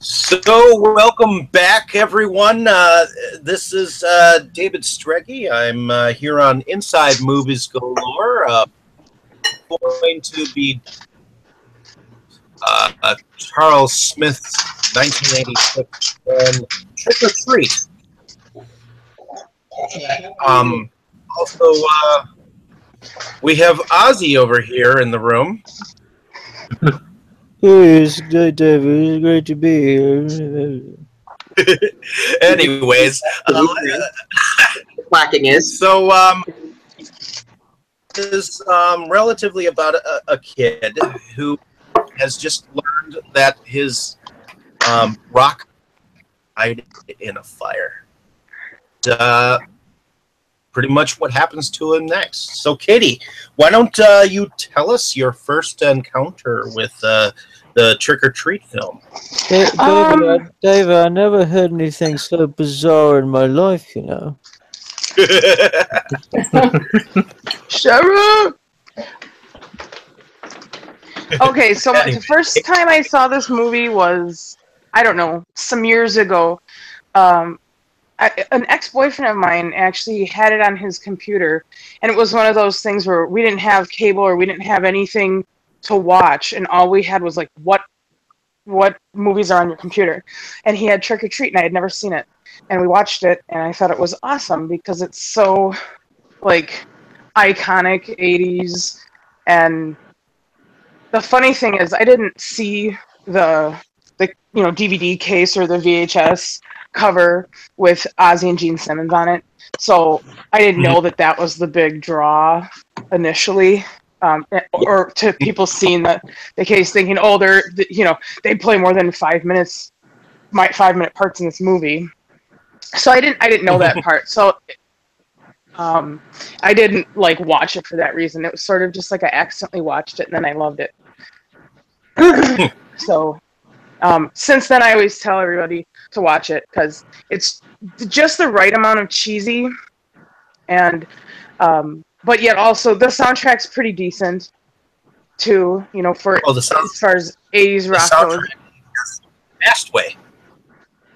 So, welcome back, everyone. This is David Streggy. I'm here on Inside Movies Galore. Going to be Charles Smith's 1986 film Trick or Treat. Also, we have Ozzy over here in the room. Hey, it's good, David. It's great to be here. Anyways, quacking is. So, is relatively about a kid who has just learned that his rock died in a fire. Pretty much what happens to him next. So, Katie, why don't you tell us your first encounter with the Trick or Treat film? David, I never heard anything so bizarre in my life, you know. Sarah! Okay, so the first time I saw this movie was, I don't know, some years ago. An ex-boyfriend of mine actually had it on his computer, and it was one of those things where we didn't have cable or we didn't have anything to watch, and all we had was like, what movies are on your computer? And he had Trick or Treat, and I had never seen it. And we watched it, and I thought it was awesome because it's so, like, iconic 80s. And the funny thing is, I didn't see the DVD case or the VHS cover with Ozzy and Gene Simmons on it, so I didn't know that was the big draw initially, or to people seeing the case thinking, oh, they play more than 5 minutes, 5-minute parts in this movie. So I didn't know that part. So I didn't like watch it for that reason. It was sort of just like I accidentally watched it and then I loved it. So since then, I always tell everybody to watch it because it's just the right amount of cheesy, and but yet also the soundtrack's pretty decent too. You know, for as far as 80s rock goes. Fastway.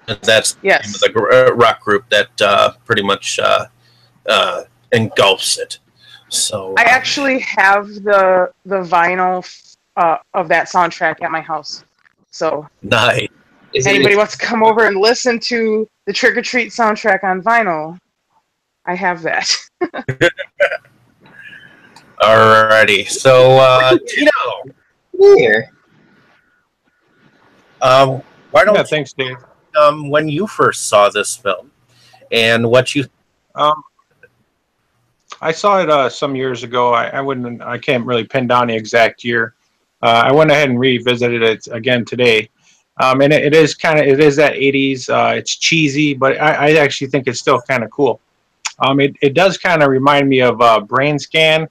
That's yes. The rock group that pretty much engulfs it. So I actually have the vinyl of that soundtrack at my house. So, nice. If anybody wants to come over and listen to the Trick or Treat soundtrack on vinyl, I have that. Alrighty. So, Tito. Here. Why don't you, thanks, Dave. When you first saw this film, and what you... I saw it some years ago. I can't really pin down the exact year. I went ahead and revisited it again today, and it is that 80s. It's cheesy, but I actually think it's still kind of cool. It does kind of remind me of Brain Scan.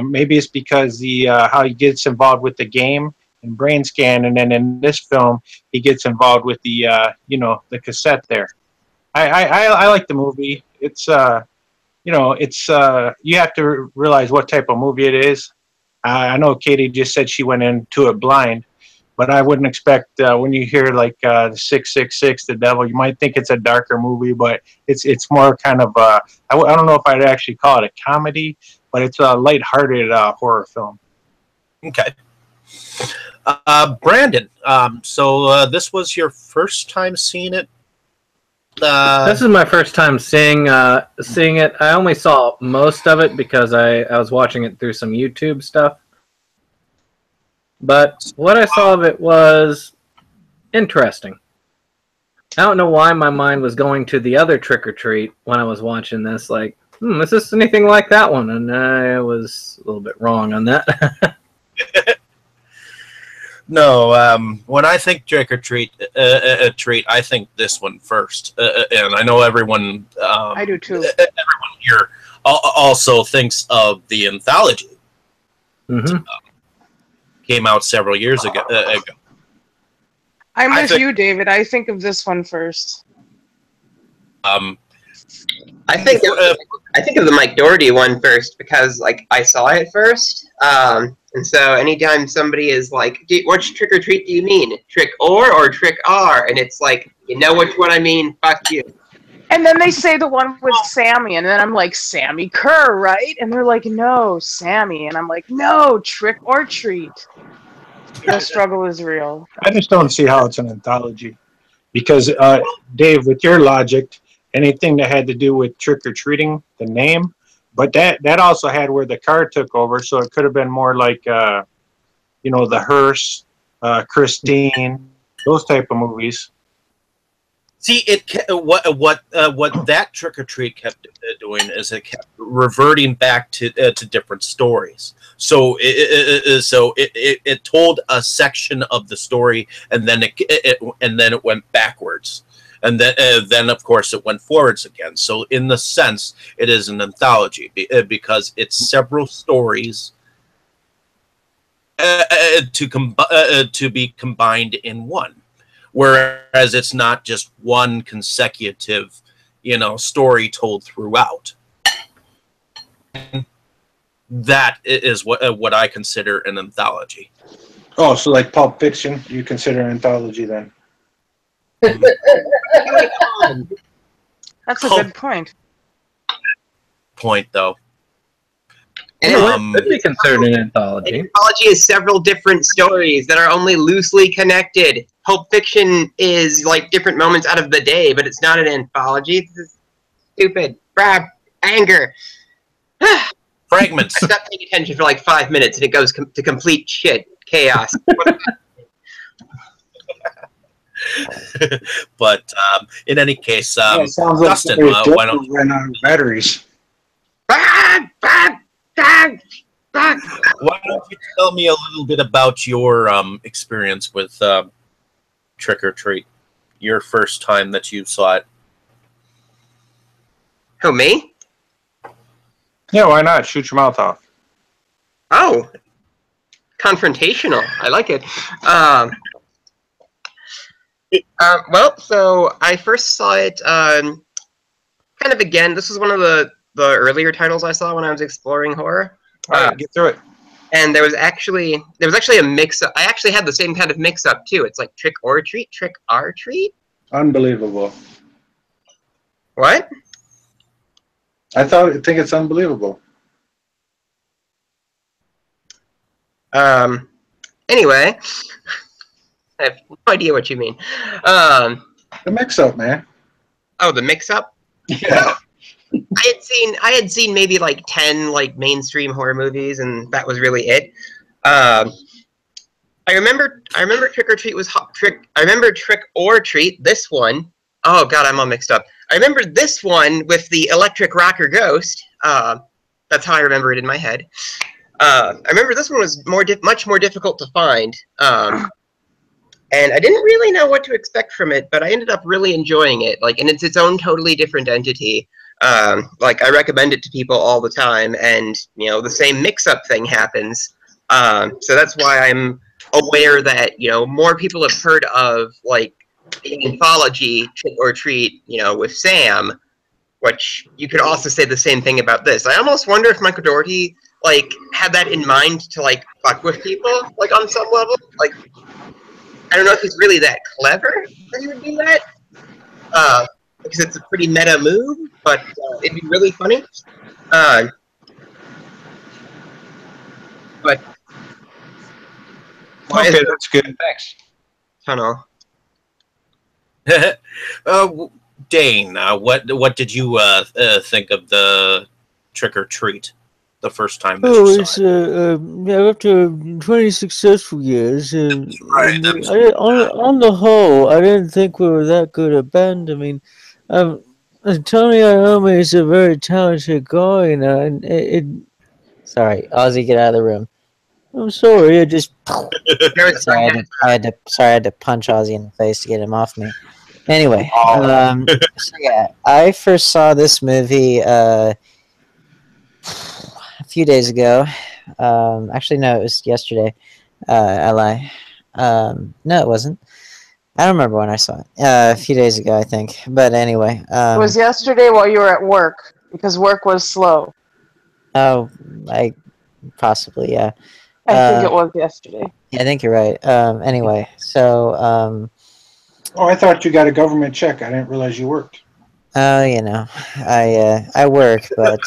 Maybe it's because how he gets involved with the game in Brain Scan, and then in this film he gets involved with the the cassette there. I like the movie. It's you have to realize what type of movie it is. I know Katie just said she went into it blind, but I wouldn't expect when you hear like 666, the devil, you might think it's a darker movie, but it's more kind of I don't know if I'd actually call it a comedy, but it's a lighthearted horror film. Okay. Brandon, so this was your first time seeing it? This is my first time seeing it. I only saw most of it because I was watching it through some YouTube stuff. But what I saw of it was interesting. I don't know why my mind was going to the other Trick or Treat when I was watching this. Like, is this anything like that one? And I was a little bit wrong on that. No, when I think Trick or Treat, I think this one first, and I know everyone. I do too. Everyone here also thinks of the anthology. Mm-hmm. Came out several years ago. I'm with you, David. I think of this one first. I think of the Mike Doherty one first because like I saw it first, and so anytime somebody is like, "Which trick or treat do you mean? Trick or trick R?" and it's like, you know which one I mean? Fuck you. And then they say the one with Sammy, and then I'm like, Sammy Kerr, right? And they're like, no, Sammy. And I'm like, no, trick or treat. The struggle is real. I just don't see how it's an anthology. Because, Dave, with your logic, anything that had to do with trick-or-treating, the name, but that also had where the car took over, so it could have been more like, the Hearse, Christine, those type of movies. See, what that Trick or Treat kept doing is it kept reverting back to different stories. So it told a section of the story, and then it went backwards, and then of course it went forwards again. So in the sense, it is an anthology because it's several stories to be combined in one. Whereas it's not just one consecutive, story told throughout. That is what I consider an anthology. Oh, so like Pulp Fiction, you consider an anthology then? That's a good point. Point, though. And it could be considered an anthology. An anthology is several different stories that are only loosely connected. Pulp Fiction is like different moments out of the day, but it's not an anthology. It's stupid. Brab. Anger. Fragments. I stopped paying attention for like 5 minutes and it goes to complete shit. Chaos. But in any case, it sounds like Dustin, why don't you run out of batteries? Why don't you tell me a little bit about your experience with Trick or Treat? Your first time that you saw it. Who, me? Yeah, why not? Shoot your mouth off. Oh. Confrontational. I like it. Well, so I first saw it kind of again. This was one of the earlier titles I saw when I was exploring horror. All right, get through it. And there was actually a mix-up. I actually had the same kind of mix-up too. It's like trick or treat, trick or treat. Unbelievable. What? I think it's unbelievable. Anyway, I have no idea what you mean. The mix-up, man. Oh, the mix-up. Yeah. I had seen maybe like 10 like mainstream horror movies, and that was really it. I remember Trick or Treat was Trick. I remember Trick or Treat. This one. Oh God, I'm all mixed up. I remember this one with the electric rocker ghost. That's how I remember it in my head. I remember this one was much more difficult to find. And I didn't really know what to expect from it, but I ended up really enjoying it. Like, and it's its own totally different entity. Like, I recommend it to people all the time, and the same mix-up thing happens. So that's why I'm aware that more people have heard of like the anthology Trick or Treat, with Sam, which you could also say the same thing about this. I almost wonder if Michael Dougherty like had that in mind to like fuck with people, like on some level. Like, I don't know if he's really that clever that he would do that, because it's a pretty meta move, but it'd be really funny. But why Okay, that's good. Thanks. tunnel? Dane, what did you think of the Trick or Treat the first time that you it's saw it? after 20 successful years. Right, that's- On the whole, I didn't think we were that good a band. I mean, Tony Iommi is a very talented guy, and sorry, Ozzy, get out of the room. I'm sorry, I just. Sorry, I had to punch Ozzy in the face to get him off me. Anyway, so yeah, I first saw this movie a few days ago. Actually, no, it was yesterday. I lie. No, it wasn't. I don't remember when I saw it. A few days ago, I think. But anyway. It was yesterday while you were at work because work was slow. Oh, possibly, yeah. I think it was yesterday. Yeah, I think you're right. Anyway, so Oh, I thought you got a government check. I didn't realize you worked. you know, I work, but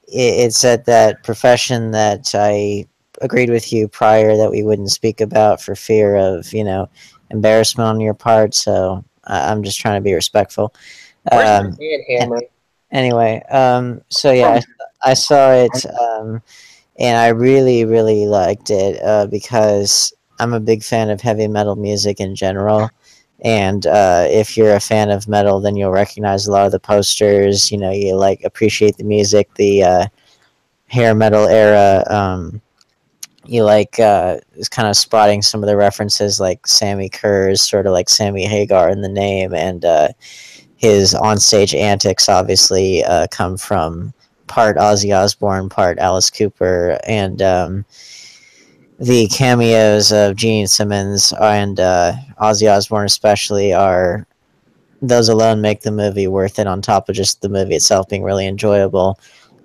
it's at that profession that I agreed with you prior that we wouldn't speak about for fear of embarrassment on your part. So I'm just trying to be respectful. Where's my hand hammer? Anyway, so yeah, I saw it, and I really, really liked it because I'm a big fan of heavy metal music in general. And if you're a fan of metal, then you'll recognize a lot of the posters. You like appreciate the music, the hair metal era. You like is kind of spotting some of the references, like Sammy Kerr is sort of like Sammy Hagar in the name, and his onstage antics obviously come from part Ozzy Osbourne, part Alice Cooper, and the cameos of Gene Simmons and Ozzy Osbourne especially are those alone make the movie worth it. On top of just the movie itself being really enjoyable,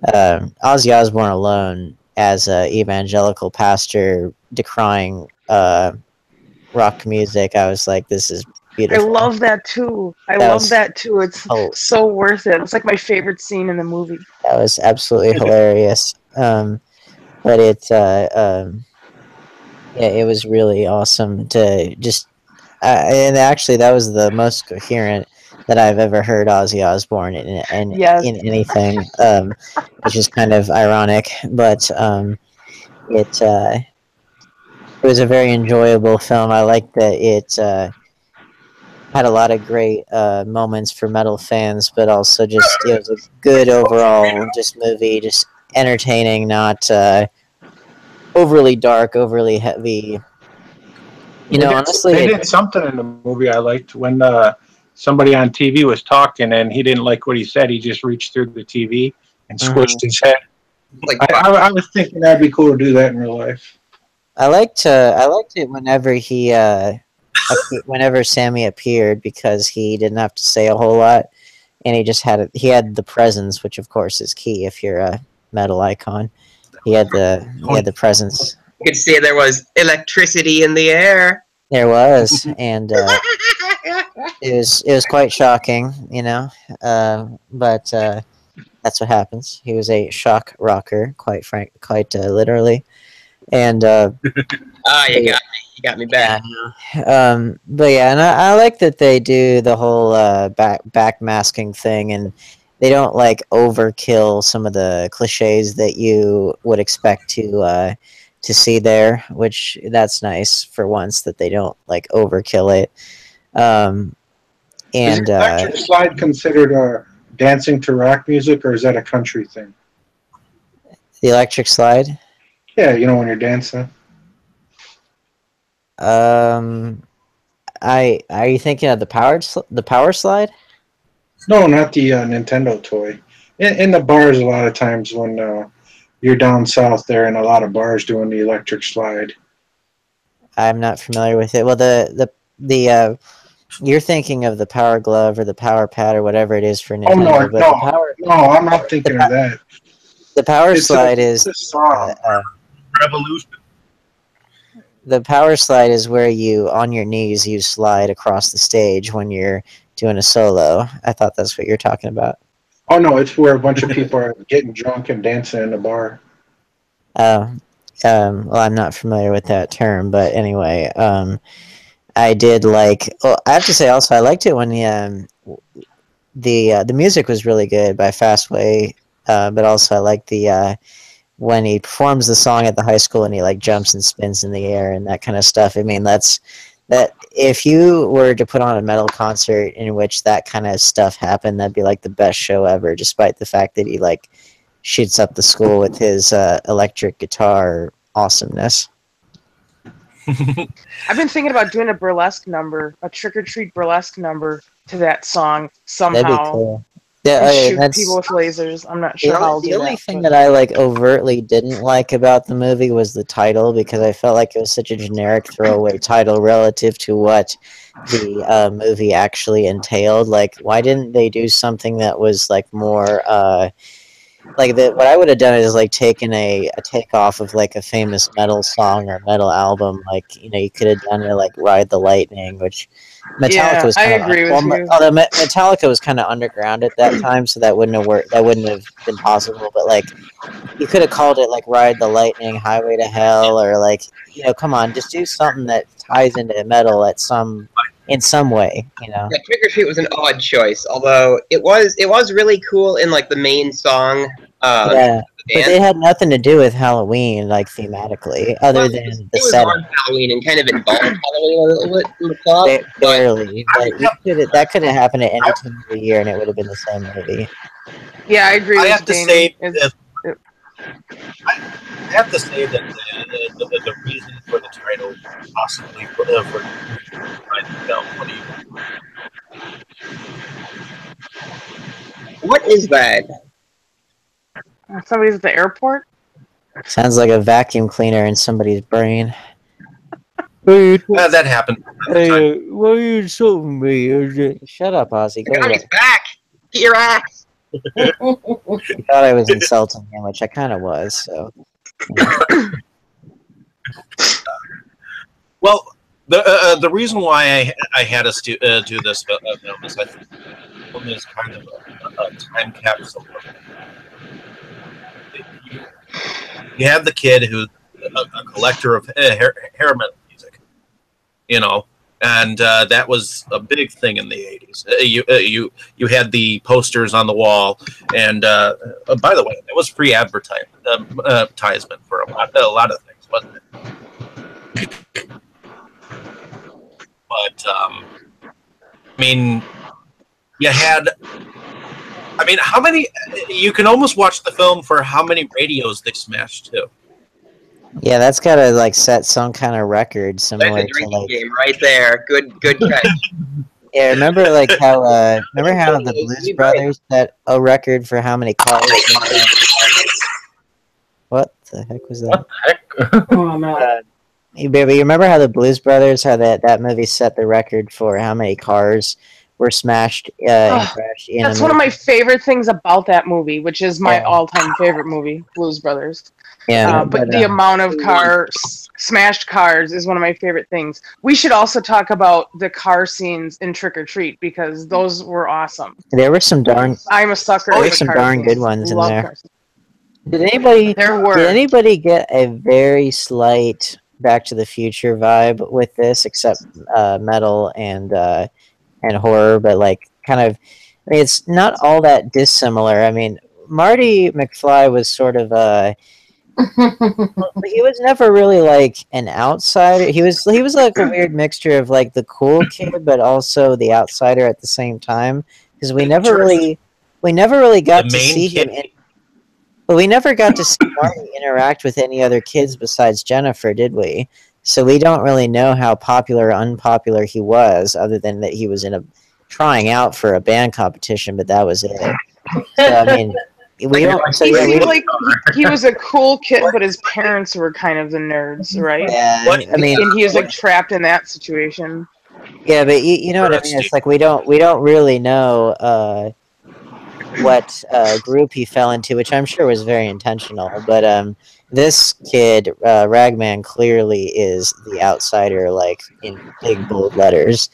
Ozzy Osbourne alone, as a evangelical pastor decrying rock music, I was like, this is I beautiful. love that too. It's so worth it. It's like my favorite scene in the movie. That was absolutely hilarious. But yeah, it was really awesome to just, and actually that was the most coherent that I've ever heard Ozzy Osbourne Yes. in anything, which is kind of ironic, but it was a very enjoyable film. I liked that it had a lot of great moments for metal fans, but also just it was a good overall just movie, just entertaining, not overly dark, overly heavy. Honestly, They did something in the movie I liked when somebody on TV was talking and he didn't like what he said. He just reached through the TV and squished his head. Like I was thinking that'd be cool to do that in real life. I liked it whenever whenever Sammy appeared, because he didn't have to say a whole lot, and he had the presence, which of course is key if you're a metal icon. He had the presence. you could see there was electricity in the air. There was, and it was quite shocking, but that's what happens. He was a shock rocker, quite literally, and You got me back. but yeah, and I like that they do the whole back masking thing, and they don't like overkill some of the cliches that you would expect to see there, which that's nice for once that they don't like overkill it. Is And the electric slide considered dancing to rock music, or is that a country thing? the electric slide. Yeah, when you're dancing. Are you thinking of the power slide? No, not the Nintendo toy. In the bars, a lot of times when you're down south, there and a lot of bars doing the electric slide. I'm not familiar with it. Well, the you're thinking of the power glove or the power pad or whatever it is for Nintendo. No, I'm not thinking of that. The power slide is Revolution. the power slide is where you on your knees you slide across the stage when you're doing a solo. I thought that's what you're talking about. Oh no, it's where a bunch of people are getting drunk and dancing in a bar. Oh, well, I'm not familiar with that term, but anyway, I did like. Well, I have to say also, I liked it when the music was really good by Fastway, but also I like the when he performs the song at the high school and he like jumps and spins in the air and that kind of stuff. I mean, that if you were to put on a metal concert in which that kind of stuff happened, that'd be like the best show ever, despite the fact that he like shoots up the school with his electric guitar awesomeness. I've been thinking about doing a burlesque number, a trick or treat burlesque number to that song somehow. That'd be cool. Yeah, and okay, shoot that's people with lasers. I'm not the sure how I'll only, do the only that. thing But that I like overtly didn't like about the movie was the title, because I felt like it was such a generic throwaway title relative to what the movie actually entailed. Like, why didn't they do something that was like more like that? What I would have done is like taken a takeoff of like a famous metal song or metal album. Like, you know, you could have done it like Ride the Lightning, which Metallica yeah, was I kind of agree well, with you. although Metallica was kind of underground at that time, so that wouldn't have worked. That wouldn't have been possible. But like, you could have called it like Ride the Lightning, Highway to Hell, or like, you know, come on, just do something that ties into metal in some way, you know. Yeah, Trick or Treat was an odd choice, although it was really cool in like the main song. Yeah, The but band. they had nothing to do with Halloween, like thematically, other Well, than the it was setting. on Halloween and kind of involved Halloween a little bit in the plot. But Barely, but that could have happened at any time of the year, and it would have been the same movie. Yeah, I agree I with have to Danny. say that I have to say that the reason for the title possibly for what do you what is that? Somebody's at the airport. Sounds like a vacuum cleaner in somebody's brain. Hey, that happened. why are you insulting me? Shut up, Ozzy. Go Johnny's away. back. Get your axe. You thought I was insulting him, which I kind of was. So, Well, the reason why I had us do this film is I think the film is kind of a time capsule. You have the kid who's a collector of hair metal music, you know, and that was a big thing in the 80s. You had the posters on the wall, and by the way, it was free advertisement for a lot of things, wasn't it? But I mean, you had. I mean, how many? You can almost watch the film for how many radios they smashed too. yeah, that's gotta like set some kind of record That's similar a to drinking like. game right there. Good catch. Yeah, remember like how remember how the Those Blues three Brothers set a record for how many cars? What the heck was that? Oh no. You remember how the Blues Brothers, how that movie set the record for how many cars were smashed and Ugh, crashed in That's a one of movie? my favorite things about that movie, which is my Yeah. all-time favorite movie, Blues Brothers. Yeah, But the amount of smashed cars is one of my favorite things. We should also talk about the car scenes in Trick or Treat because those were awesome. there were some darn I'm a sucker there for were the some car darn good scenes. ones in Love there. car scenes. Did were. anybody get a very slight Back to the Future vibe with this, except metal and horror, but like kind of, I mean, it's not all that dissimilar. I mean, Marty McFly was sort of he was never really like an outsider. He was like a weird mixture of like the cool kid, but also the outsider at the same time. Because we never really got The to main see kid. him. But we never got to see Marty interact with any other kids besides Jennifer, did we? So we don't really know how popular or unpopular he was, other than that he was trying out for a band competition, but that was it. So I mean, we don't. So He yeah, we seemed don't. like he was a cool kid, but his parents were kind of the nerds, right? Yeah, I mean, And he was like trapped in that situation. yeah, but you know what I mean. It's like we don't really know what group he fell into, which I'm sure was very intentional. But this kid, Ragman, clearly is the outsider, like in big bold letters.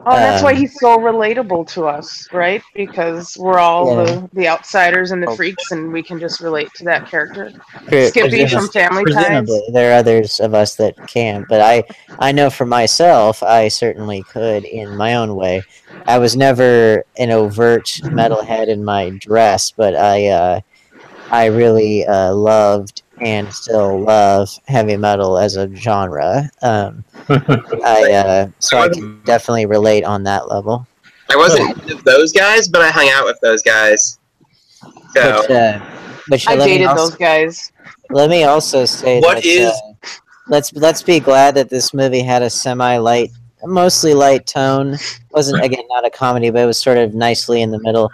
Oh, and that's why he's so relatable to us, right? Because we're all Yeah. the outsiders and the freaks, and we can just relate to that character. Pre- Skippy presumably, from Family Ties. presumably, there are others of us that can't, but I know for myself, I certainly could in my own way. I was never an overt metalhead in my dress, but I really loved and still love heavy metal as a genre. So I can definitely relate on that level. I wasn't one of those guys, but I hung out with those guys. So But I dated those guys. let me also say let's be glad that this movie had a mostly light tone. Wasn't, again, not a comedy, but it was sort of nicely in the middle.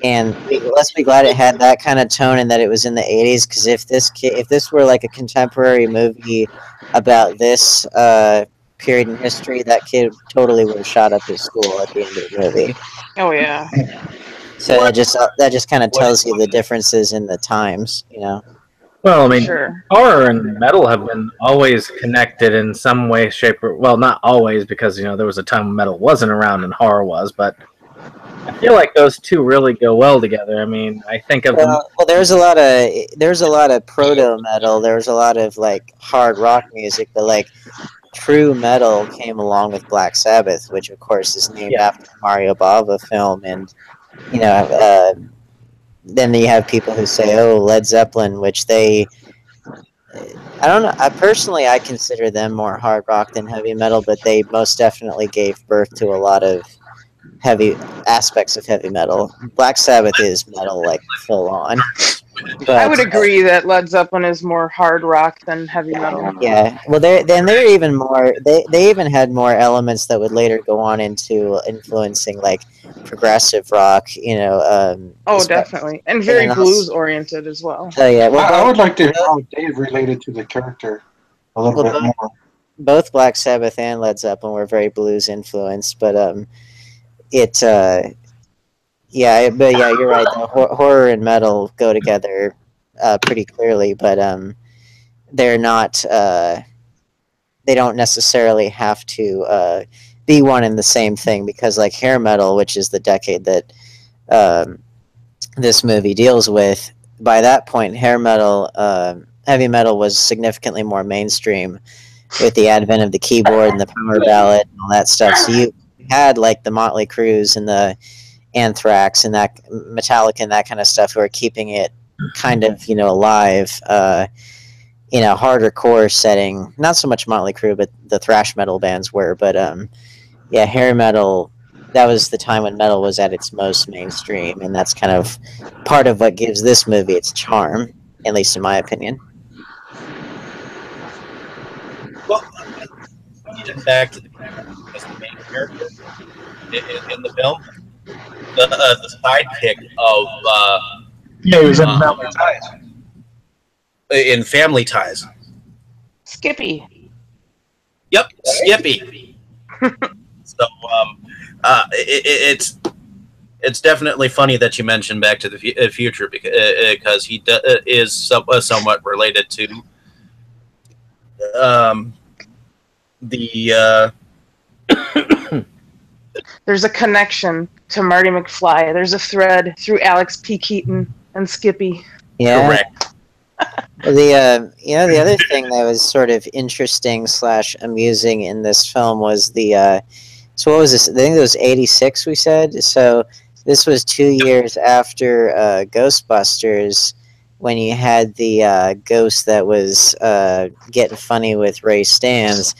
And let's be glad it had that kind of tone and that it was in the 80s, because if this were like a contemporary movie about this period in history, that kid totally would have shot up his school at the end of the movie. Oh yeah. So that just kind of What tells is- you the differences in the times, you know. Well, I mean, Sure. horror and metal have been always connected in some way, shape, or well, not always, because there was a time when metal wasn't around and horror was, but I feel like those two really go well together. I mean, I think of them. Well, there's a lot of proto metal. There's a lot of like hard rock music, but like true metal came along with Black Sabbath, which of course is named after the Mario Bava film, and you know, then you have people who say, "Oh, Led Zeppelin," which I don't know. I consider them more hard rock than heavy metal, but they most definitely gave birth to a lot of heavy aspects of heavy metal. Black Sabbath is metal, like full on. But I would agree that Led Zeppelin is more hard rock than heavy metal. Yeah, well, they're even more. They even had more elements that would later go on into influencing like progressive rock. Oh, definitely, and very also- blues oriented as well. Oh yeah, I well, would like to hear how Dave related to the character a little bit more. both Black Sabbath and Led Zeppelin were very blues influenced, but yeah, but yeah, you're right. The horror and metal go together pretty clearly, but they're not. They don't necessarily have to be one and the same thing, because like hair metal, which is the decade that this movie deals with, by that point, hair metal, heavy metal was significantly more mainstream with the advent of the keyboard and the power ballad and all that stuff. So you had like the Motley Crues and the Anthrax and that Metallica and that kind of stuff who are keeping it kind of alive in a harder core setting. Not so much Motley Crue, but the thrash metal bands were. But yeah, hair metal, that was the time when metal was at its most mainstream, and that's kind of part of what gives this movie its charm, at least in my opinion. Well, getting back to the main character in the film, the sidekick of Yeah, he was in Family Ties. in Family Ties. Skippy. Yep, Skippy. So it's definitely funny that you mentioned Back to the Future, because he is somewhat related to the. There's a connection to Marty McFly. There's a thread through Alex P. Keaton and Skippy. Yeah. Correct. The other thing that was sort of interesting / amusing in this film was so what was this? I think it was 86, we said. So this was 2 years after Ghostbusters, when you had the ghost that was getting funny with Ray Stantz.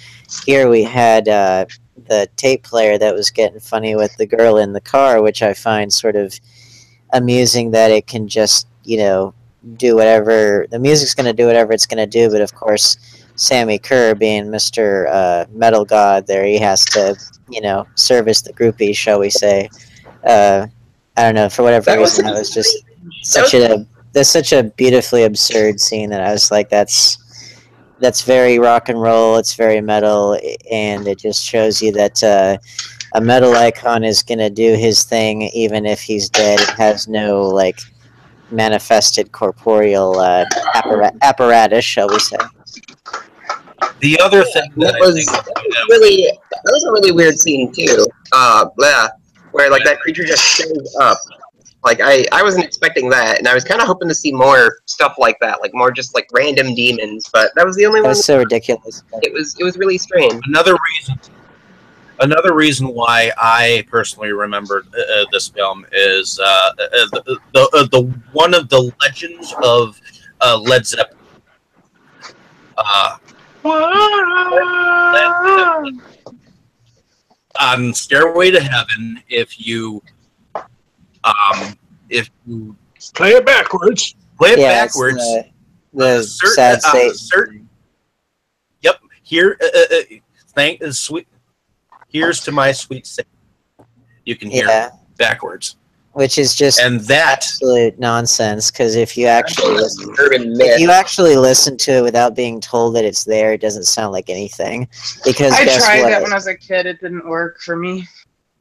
Here we had the tape player that was getting funny with the girl in the car, which I find sort of amusing, that it can just, do whatever. The music's going to do whatever it's going to do, but of course, Sammy Kerr, being Mr. Metal God there, he has to, service the groupies, shall we say. I don't know, for whatever reason, that was just such a beautifully absurd scene that I was like, that's very rock and roll, it's very metal, and it just shows you that a metal icon is going to do his thing even if he's dead. It has no, like, manifested corporeal apparatus, shall we say. The other thing That was a really weird scene too. Where like that creature just shows up. Like I wasn't expecting that, and I was kind of hoping to see more stuff like that, like more just like random demons. But that was the only That one. was so ridiculous. It was really strange. Another reason why I personally remembered this film is the one of the legends of Led Zeppelin. On Stairway to Heaven, if you Play it backwards. play it Yeah, backwards, it's the sad state. Yep. Here, sweet. Here's to my sweet Saint. You can hear it backwards. which is just And that absolute nonsense. Because if you actually listen, Urban if myth. you actually listen to it without being told that it's there, it doesn't sound like anything. Because I guess tried what? that when I was a kid. It didn't work for me.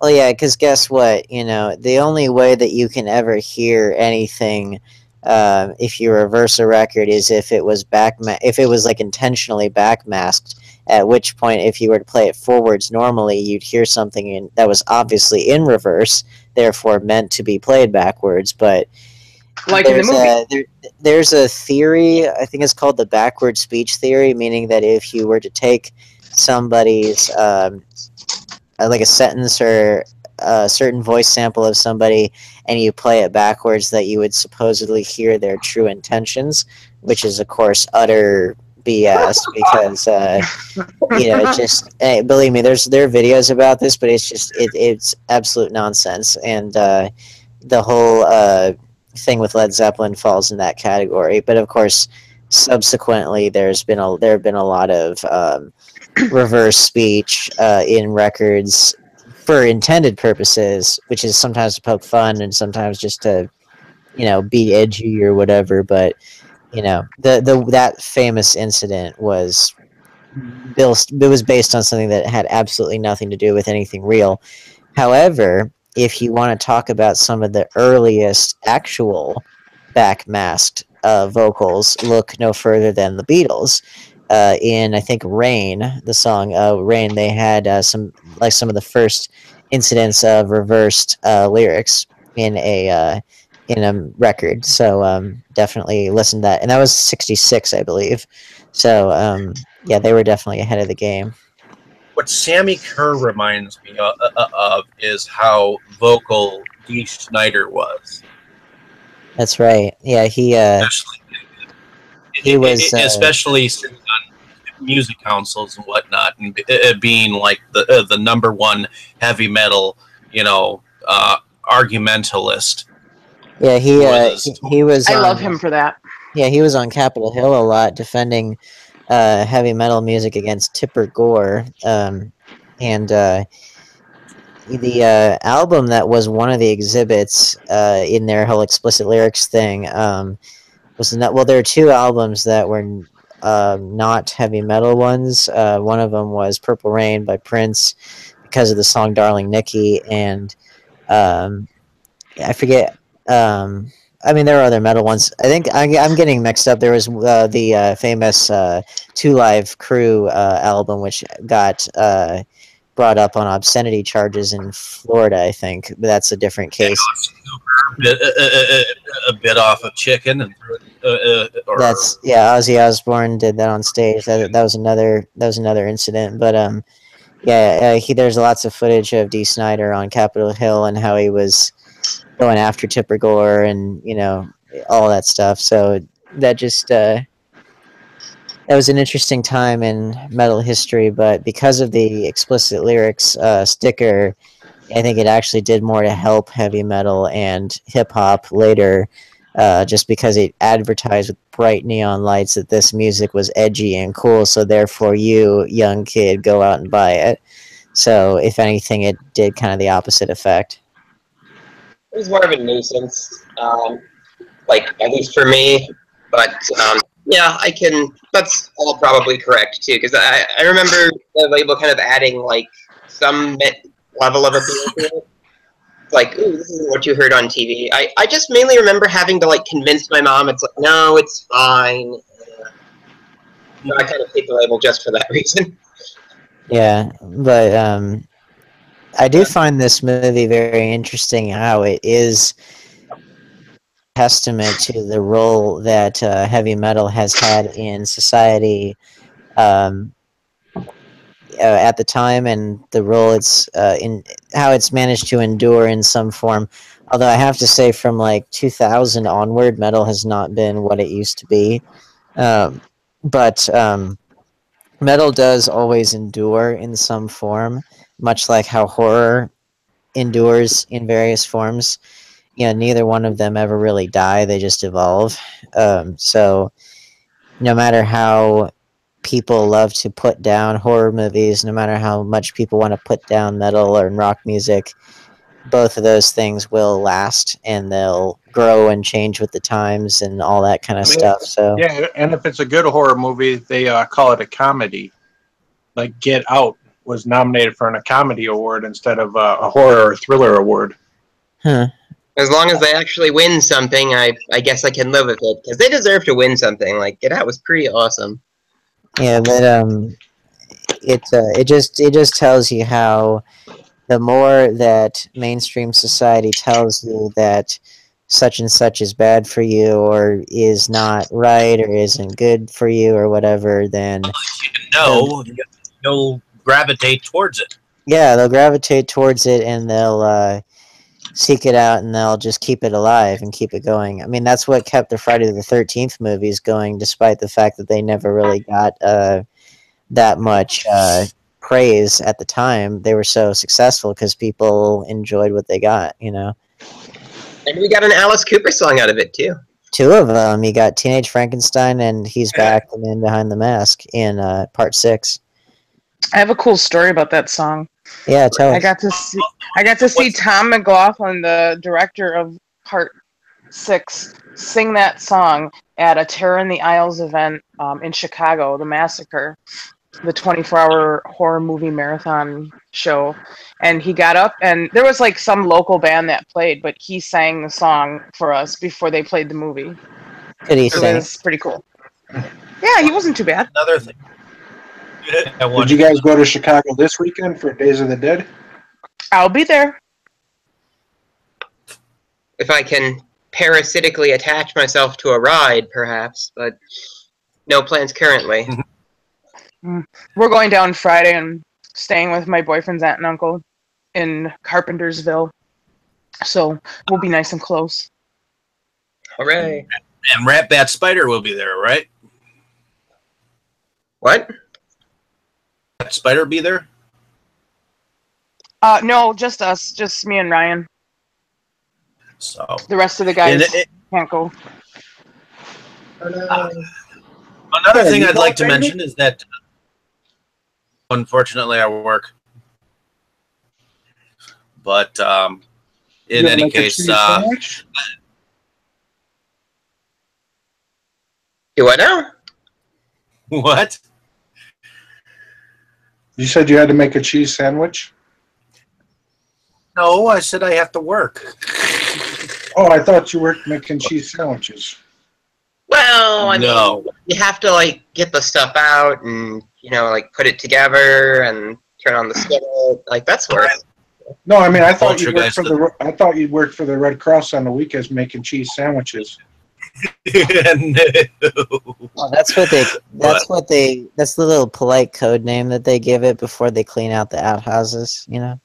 Well, yeah, because guess what? You know, the only way that you can ever hear anything, if you reverse a record, is if it was if it was like intentionally backmasked. At which point, if you were to play it forwards normally, you'd hear something that was obviously in reverse, therefore meant to be played backwards. But Like in the movie. there's a theory. I think it's called the backward speech theory, meaning that if you were to take somebody's like a sentence or a certain voice sample of somebody and you play it backwards, that you would supposedly hear their true intentions, which is of course utter BS because you know, it's just believe me, there are videos about this, but it's just it's absolute nonsense. And the whole thing with Led Zeppelin falls in that category. But of course, subsequently there have been a lot of reverse speech in records for intended purposes, which is sometimes to poke fun and sometimes just to, you know, be edgy or whatever. But you know, that famous incident was it was based on something that had absolutely nothing to do with anything real. However, if you want to talk about some of the earliest actual backmasked vocals, look no further than the Beatles. In I think Rain, the song Rain, they had some of the first incidents of reversed lyrics in a record. So definitely listen to that, and that was '66, I believe. So yeah, they were definitely ahead of the game. what Sammy Kerr reminds me of is how vocal Dee Snider was. That's right. Yeah, Especially, he was. especially sitting on music councils and whatnot, and being like the number one heavy metal, you know, argumentalist. Yeah, he was. I love him for that. Yeah, he was on Capitol Hill a lot defending heavy metal music against Tipper Gore. And the album that was one of the exhibits in their whole explicit lyrics thing was not. Well, there are two albums that were not heavy metal ones. One of them was Purple Rain by Prince because of the song Darling Nikki, and I forget. I mean, there are other metal ones. I think I'm getting mixed up. There was the famous Two Live Crew album, which got brought up on obscenity charges in Florida, I think. But that's a different case. A bit off of chicken, and That's Ozzy Osbourne did that on stage. That was another incident. But yeah, there's lots of footage of Dee Snider on Capitol Hill and how he was going after Tipper Gore and, you know, all that stuff. So that just that was an interesting time in metal history. But because of the explicit lyrics sticker, I think it actually did more to help heavy metal and hip hop later, just because it advertised with bright neon lights that this music was edgy and cool. So therefore, you young kid, go out and buy it. So if anything, it did kind of the opposite effect. It was more of a nuisance, like at least for me. But yeah, I can. That's all probably correct too, because I remember the label kind of adding like some level of appeal to it. Like, ooh, this isn't what you heard on TV. I just mainly remember having to like convince my mom. It's like, no, it's fine. So I kind of hate the label just for that reason. Yeah, but I do find this movie very interesting. How it is testament to the role that heavy metal has had in society at the time, and the role it's in how it's managed to endure in some form. Although I have to say, from like 2000 onward, metal has not been what it used to be. But metal does always endure in some form, much like how horror endures in various forms. You know, neither one of them ever really die; they just evolve. So, no matter how people love to put down horror movies, no matter how much people want to put down metal or rock music, both of those things will last, and they'll grow and change with the times and all that kind of stuff. So Yeah, and if it's a good horror movie, they call it a comedy. Like Get Out was nominated for a comedy award instead of a horror or thriller award. huh. As long as they actually win something, I guess I can live with it because they deserve to win something. Like Get Out was pretty awesome. Yeah, but it just tells you how the more that mainstream society tells you that such and such is bad for you or is not right or isn't good for you or whatever, then you'll gravitate towards it. yeah, they'll gravitate towards it and they'll seek it out and they'll just keep it alive and keep it going. I mean, that's what kept the Friday the 13th movies going, despite the fact that they never really got that much praise at the time. They were so successful because people enjoyed what they got, you know. And we got an Alice Cooper song out of it too. Two of them. You got Teenage Frankenstein and He's Back, the Man Behind the Mask in part 6. I have a cool story about that song. Yeah, tell us. I got to see Tom McLaughlin, the director of Part 6, sing that song at a Terror in the Isles event in Chicago, the Massacre, the 24-hour horror movie marathon show. And he got up, and there was like some local band that played, but he sang the song for us before they played the movie. Could he sing? It was pretty cool. Yeah, he wasn't too bad. Another thing. Did you guys go to Chicago this weekend for Days of the Dead? I'll be there. If I can parasitically attach myself to a ride, perhaps, but no plans currently. We're going down Friday and staying with my boyfriend's aunt and uncle in Carpentersville. So we'll be nice and close. Hooray. And Rat Bat Spider will be there, right? What? Rat Spider be there? No, just us. Just me and Ryan. So The rest of the guys can't go. another thing I'd like to mention is that unfortunately I work. But in any case, Do I know? What? You said you had to make a cheese sandwich? No, I said I have to work. Oh, I thought you were making cheese sandwiches. Well, I mean, No. you have to like get the stuff out and like put it together and turn on the skillet. Like that's work. No, I mean I thought Culture you worked guys for the I thought you worked for the Red Cross on the weekends making cheese sandwiches. No. Well, that's the little polite code name that they give it before they clean out the outhouses, you know?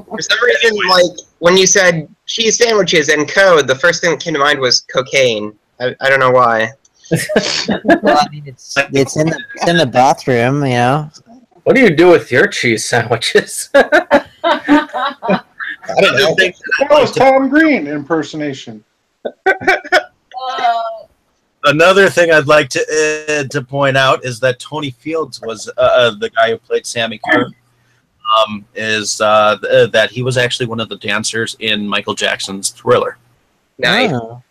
For some reason, like when you said cheese sandwiches and code, the first thing that came to mind was cocaine. I don't know why. Well, I mean, it's in the bathroom, you know? What do you do with your cheese sandwiches? I don't know. That was Tom Green impersonation. Another thing I'd like to point out is that Tony Fields was the guy who played Sammy Kerr. That he was actually one of the dancers in Michael Jackson's Thriller. Nice. Oh.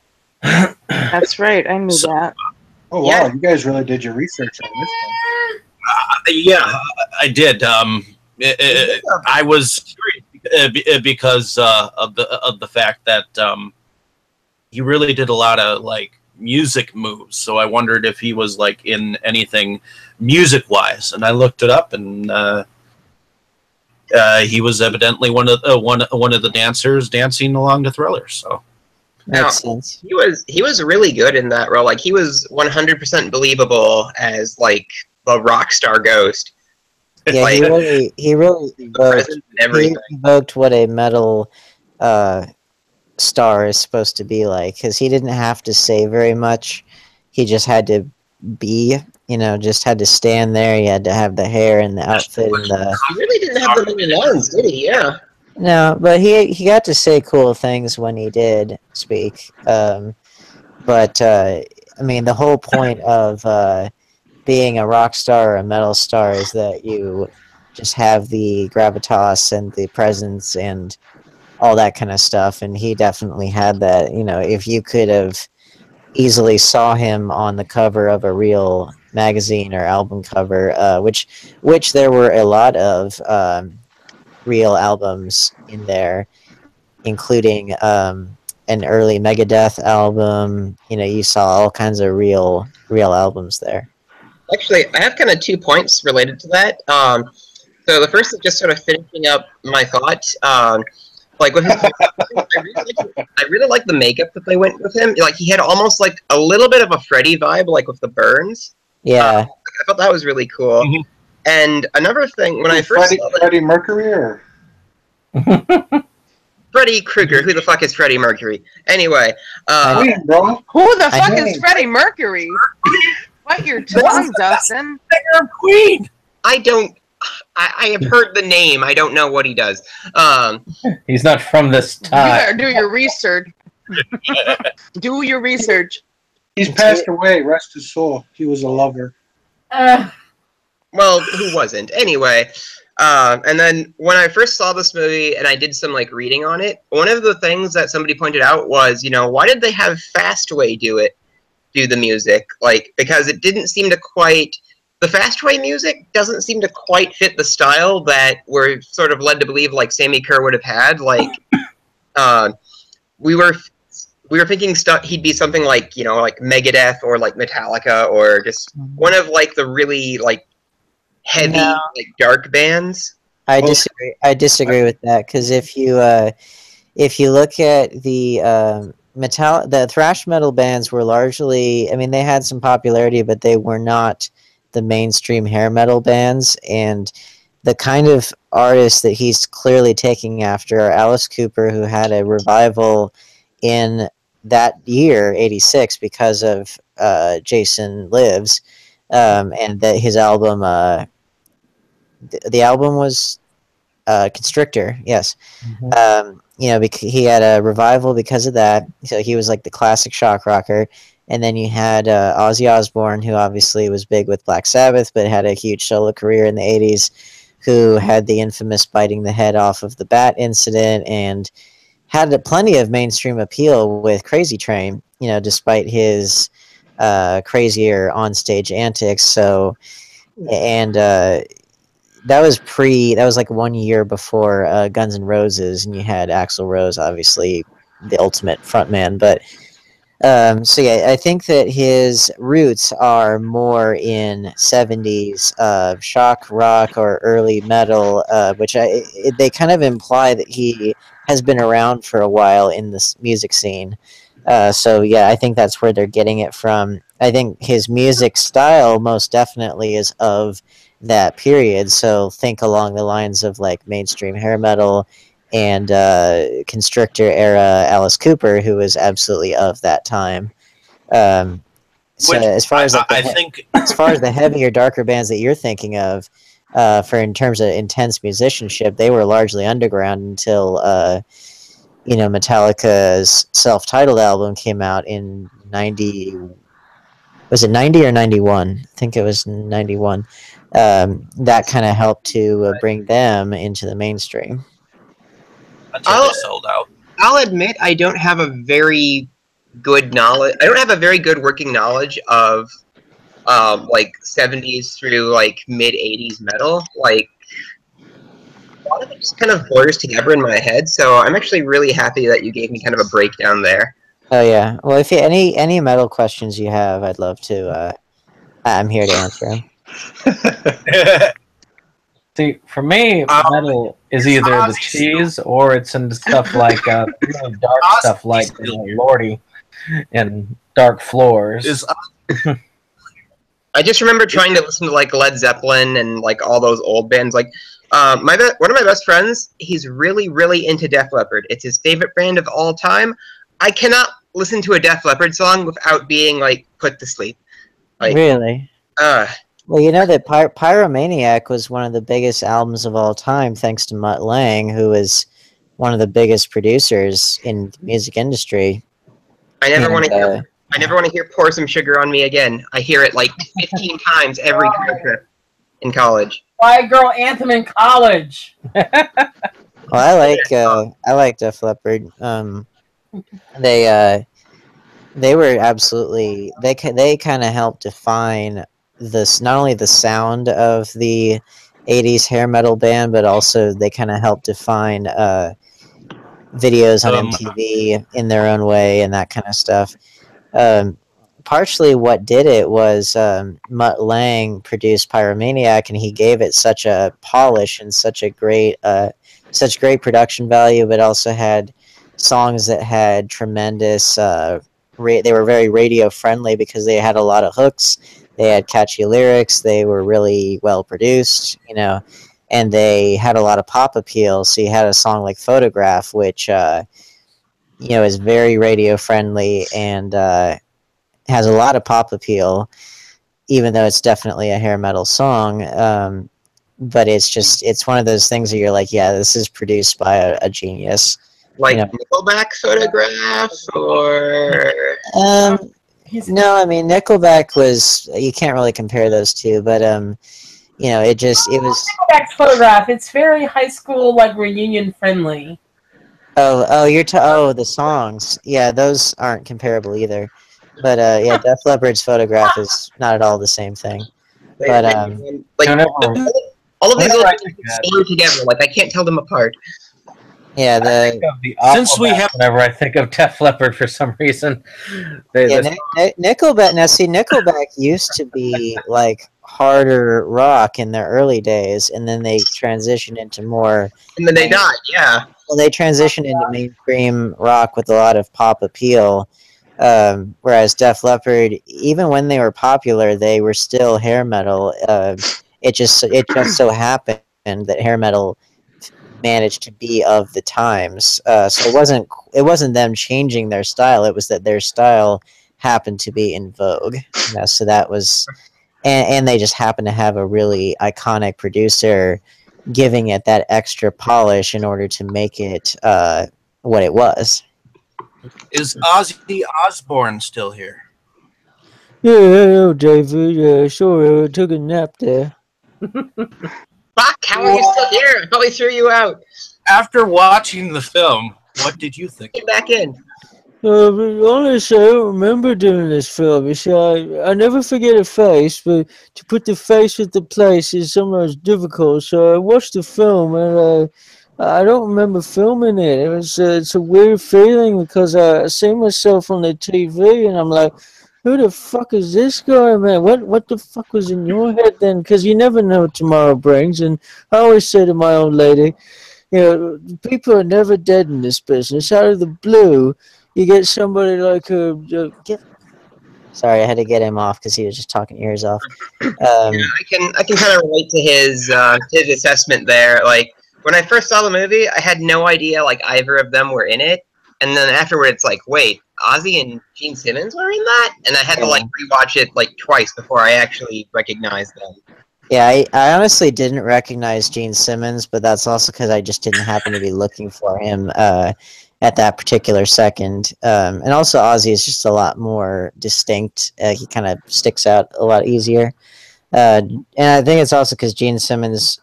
That's right. I knew that. Oh wow, Yeah. you guys really did your research on this one. Yeah, I did. I was curious because of the fact that he really did a lot of like music moves. So I wondered if he was like in anything music wise, and I looked it up, and he was evidently one of the dancers dancing along to Thriller. So Makes sense. He was really good in that role. Like he was 100% believable as like the rock star ghost. Yeah, Like, he really evoked what a metal star is supposed to be like, because he didn't have to say very much. He just had to be, just had to stand there. He had to have the hair and the outfit and the. He really didn't have the many lines, did he? Yeah. No, but he got to say cool things when he did speak. But I mean, the whole point of being a rock star or a metal star is that you just have the gravitas and the presence and all that kind of stuff. And he definitely had that. You know, if you could have easily saw him on the cover of a real magazine or album cover, which there were a lot of real albums in there, including an early Megadeth album. You know, you saw all kinds of real albums there. Actually, I have kind of 2 points related to that. So the first is just sort of finishing up my thought. Like with his, I really like the makeup that they went with him. Like he had almost like a little bit of a Freddy vibe, like with the burns. Yeah, I thought that was really cool. Mhm. And another thing, when I first saw that, Freddie Mercury or Freddie Krueger, who the fuck is Freddie Mercury? Anyway, Queen, bro? Who the fuck know. is Freddie Mercury? Bite your tongue, Dustin. Queen. I don't. I have heard the name. I don't know what he does. He's not from this You time. better do your research. Do your research. He's passed away. Rest his soul. He was a lover. Well, who wasn't? Anyway, and then when I first saw this movie and I did some like reading on it, one of the things that somebody pointed out was, you know, why did they have Fastway do the music? Like, because it didn't seem to quite. The Fastway music doesn't seem to quite fit the style that we're sort of led to believe like Sammy Kerr would have had. Like, we were thinking he'd be something like, you know, like Megadeth or like Metallica or just one of like the really like heavy like dark bands. I disagree with that, because if you look at the thrash metal bands were largely, I mean, they had some popularity, but they were not the mainstream hair metal bands. And the kind of artists that he's clearly taking after are Alice Cooper, who had a revival in that year, 86, because of Jason Lives, and that his album, the album was Constrictor, yes. Mhm. You know, he had a revival because of that, so he was like the classic shock rocker. And then you had Ozzy Osbourne, who obviously was big with Black Sabbath, but had a huge solo career in the 80s, who had the infamous biting the head off of the bat incident and had plenty of mainstream appeal with Crazy Train, you know, despite his crazier onstage antics. So, and that was like 1 year before Guns N' Roses, and you had Axl Rose, obviously the ultimate frontman. But so yeah, I think that his roots are more in 70s shock rock or early metal, which they kind of imply that he has been around for a while in this music scene. So yeah, I think that's where they're getting it from. I think his music style most definitely is of that period. So think along the lines of like mainstream hair metal and Constrictor era Alice Cooper, who was absolutely of that time. So Which as far as like I think as far as the heavier, darker bands that you're thinking of, for in terms of intense musicianship, they were largely underground until you know, Metallica's self-titled album came out in 90. Was it 90 or 91? I think it was 91. That kind of helped to bring them into the mainstream. until they sold out. I'll admit I don't have a very good knowledge. I don't have a very good working knowledge of like 70s through like mid 80s metal. Like a lot of it just kind of blurs together in my head. So I'm actually really happy that you gave me kind of a breakdown there. Oh yeah. Well, if you, any metal questions you have, I'd love to. I'm here to answer them. See, for me, metal is either the cheese or it's in stuff like really dark stuff like Lordy and Dark Floors. I just remember trying to listen to like Led Zeppelin and like all those old bands. Like one of my best friends, he's really, really into Def Leppard. It's his favorite band of all time. I cannot listen to a Def Leppard song without being like put to sleep. Like, really? Well, you know that Pyromaniac was one of the biggest albums of all time, thanks to Mutt Lange, who was one of the biggest producers in the music industry. I never want to hear "Pour Some Sugar on Me" again. I hear it like 15 times every career trip in college. White Girl Anthem in college. Well, I like Def Leppard. They were absolutely they kind of helped define this, not only the sound of the 80s hair metal band, but also they kind of helped define videos on MTV in their own way and that kind of stuff. Um, Partially what did it was Mutt Lange produced Pyromaniac, and he gave it such a polish and such great production value, but also had songs that had tremendous. They were very radio friendly because they had a lot of hooks. They had catchy lyrics. They were really well produced, and they had a lot of pop appeal. So you had a song like "Photograph," which is very radio friendly and has a lot of pop appeal, even though it's definitely a hair metal song. But it's one of those things where you're like, yeah, this is produced by a genius. Like Nickelback Photographs, or no, I mean Nickelback was, you can't really compare those two, but it was Nickelback's Photograph. It's very high school, like reunion friendly. The songs, yeah, those aren't comparable either. But yeah, Def Leppard's Photograph is not at all the same thing. But all of these little things blur together. Like I can't tell them apart. Yeah, since we have, whenever I think of Def Leppard for some reason, Nickelback. Now, see, Nickelback used to be like harder rock in their early days, and then they transitioned into more. And then they died. Yeah. Well, they transitioned into mainstream rock with a lot of pop appeal. Whereas Def Leppard, even when they were popular, they were still hair metal. It just so happened that hair metal managed to be of the times. So it wasn't them changing their style. It was that their style happened to be in vogue. So that was, and they just happened to have a really iconic producer giving it that extra polish in order to make it what it was. Is Ozzy Osbourne still here? Yeah, hello, David. Yeah, sure. I took a nap there. Fuck, how are you still here? I probably threw you out. After watching the film, what did you think? Get back in. Honestly, I don't remember doing this film. You see, I never forget a face, but to put the face with the place is sometimes difficult. So I watched the film, and I don't remember filming it. It's a weird feeling because I see myself on the TV, and I'm like, who the fuck is this guy, man? What the fuck was in your head then? Because you never know what tomorrow brings. And I always say to my old lady, people are never dead in this business. Out of the blue, you get somebody like Sorry, I had to get him off because he was just talking ears off. I can kind of relate to his assessment there. Like when I first saw the movie, I had no idea like either of them were in it, and then afterward, it's like, wait, Ozzy and Gene Simmons were in that, and I had to like rewatch it like twice before I actually recognized them. Yeah, I honestly didn't recognize Gene Simmons, but that's also because I just didn't happen to be looking for him at that particular second. And also Ozzy is just a lot more distinct. He kind of sticks out a lot easier. And I think it's also because Gene Simmons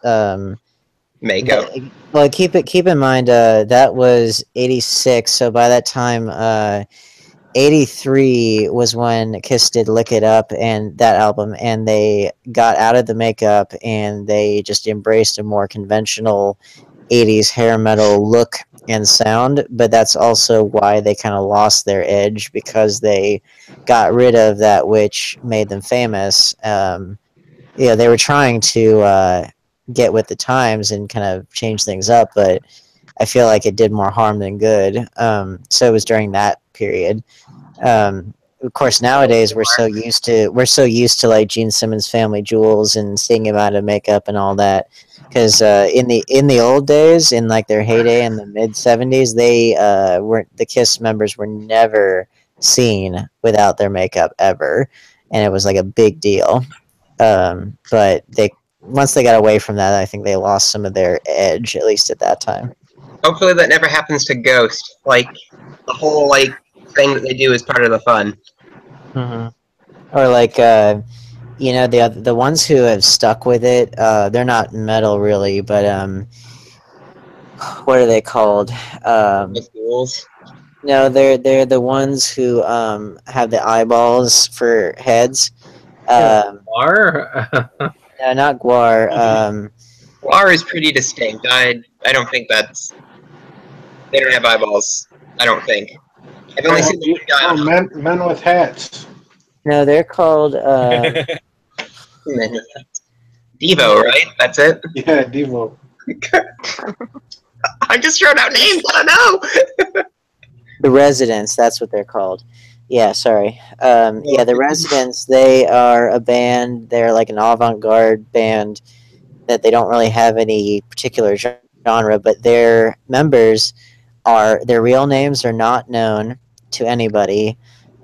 makeup. Well, keep in mind that was 86, so by that time 83 was when Kiss did Lick It Up and that album, and they got out of the makeup and they just embraced a more conventional 80s hair metal look and sound. But that's also why they kind of lost their edge, because they got rid of that which made them famous. They were trying to get with the times and kind of change things up, but I feel like it did more harm than good. So it was during that period. Of course, nowadays we're so used to like Gene Simmons' Family Jewels and seeing him out of makeup and all that. Because in the old days, in like their heyday in the mid '70s, the Kiss members were never seen without their makeup ever, and it was like a big deal. But once they got away from that, I think they lost some of their edge, at least at that time. Hopefully that never happens to Ghost. Like, the whole, like, thing that they do is part of the fun. Mm-hmm. Or like, You know, the ones who have stuck with it, they're not metal really, but what are they called? The Fools. No, they're the ones who have the eyeballs for heads. Are No, not Guar. R is pretty distinct. I don't think they don't have eyeballs. I don't think. I've only seen the one guy on men with hats. No, they're called. Devo, right? That's it. Yeah, Devo. I'm just throwing out names. I don't know. The Residents, that's what they're called. Yeah, sorry. Yeah, the Residents, they are a band. They're like an avant-garde band that they don't really have any particular genre, but their members their real names are not known to anybody,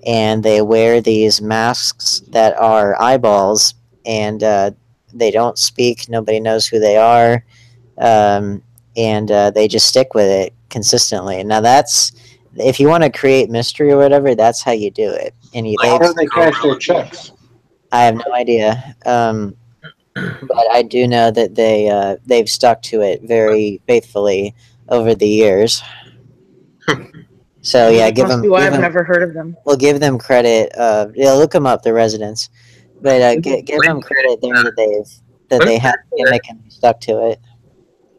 and they wear these masks that are eyeballs, and they don't speak. Nobody knows who they are, and they just stick with it consistently. Now that's if you want to create mystery or whatever, that's how you do it. And How do they cash their checks? I have no idea, but I do know that they've stuck to it very faithfully over the years. So yeah, give Must them. be why I've never heard of them. We'll give them credit. Yeah, look them up, the Residents, but give them credit there that they have making stuck to it.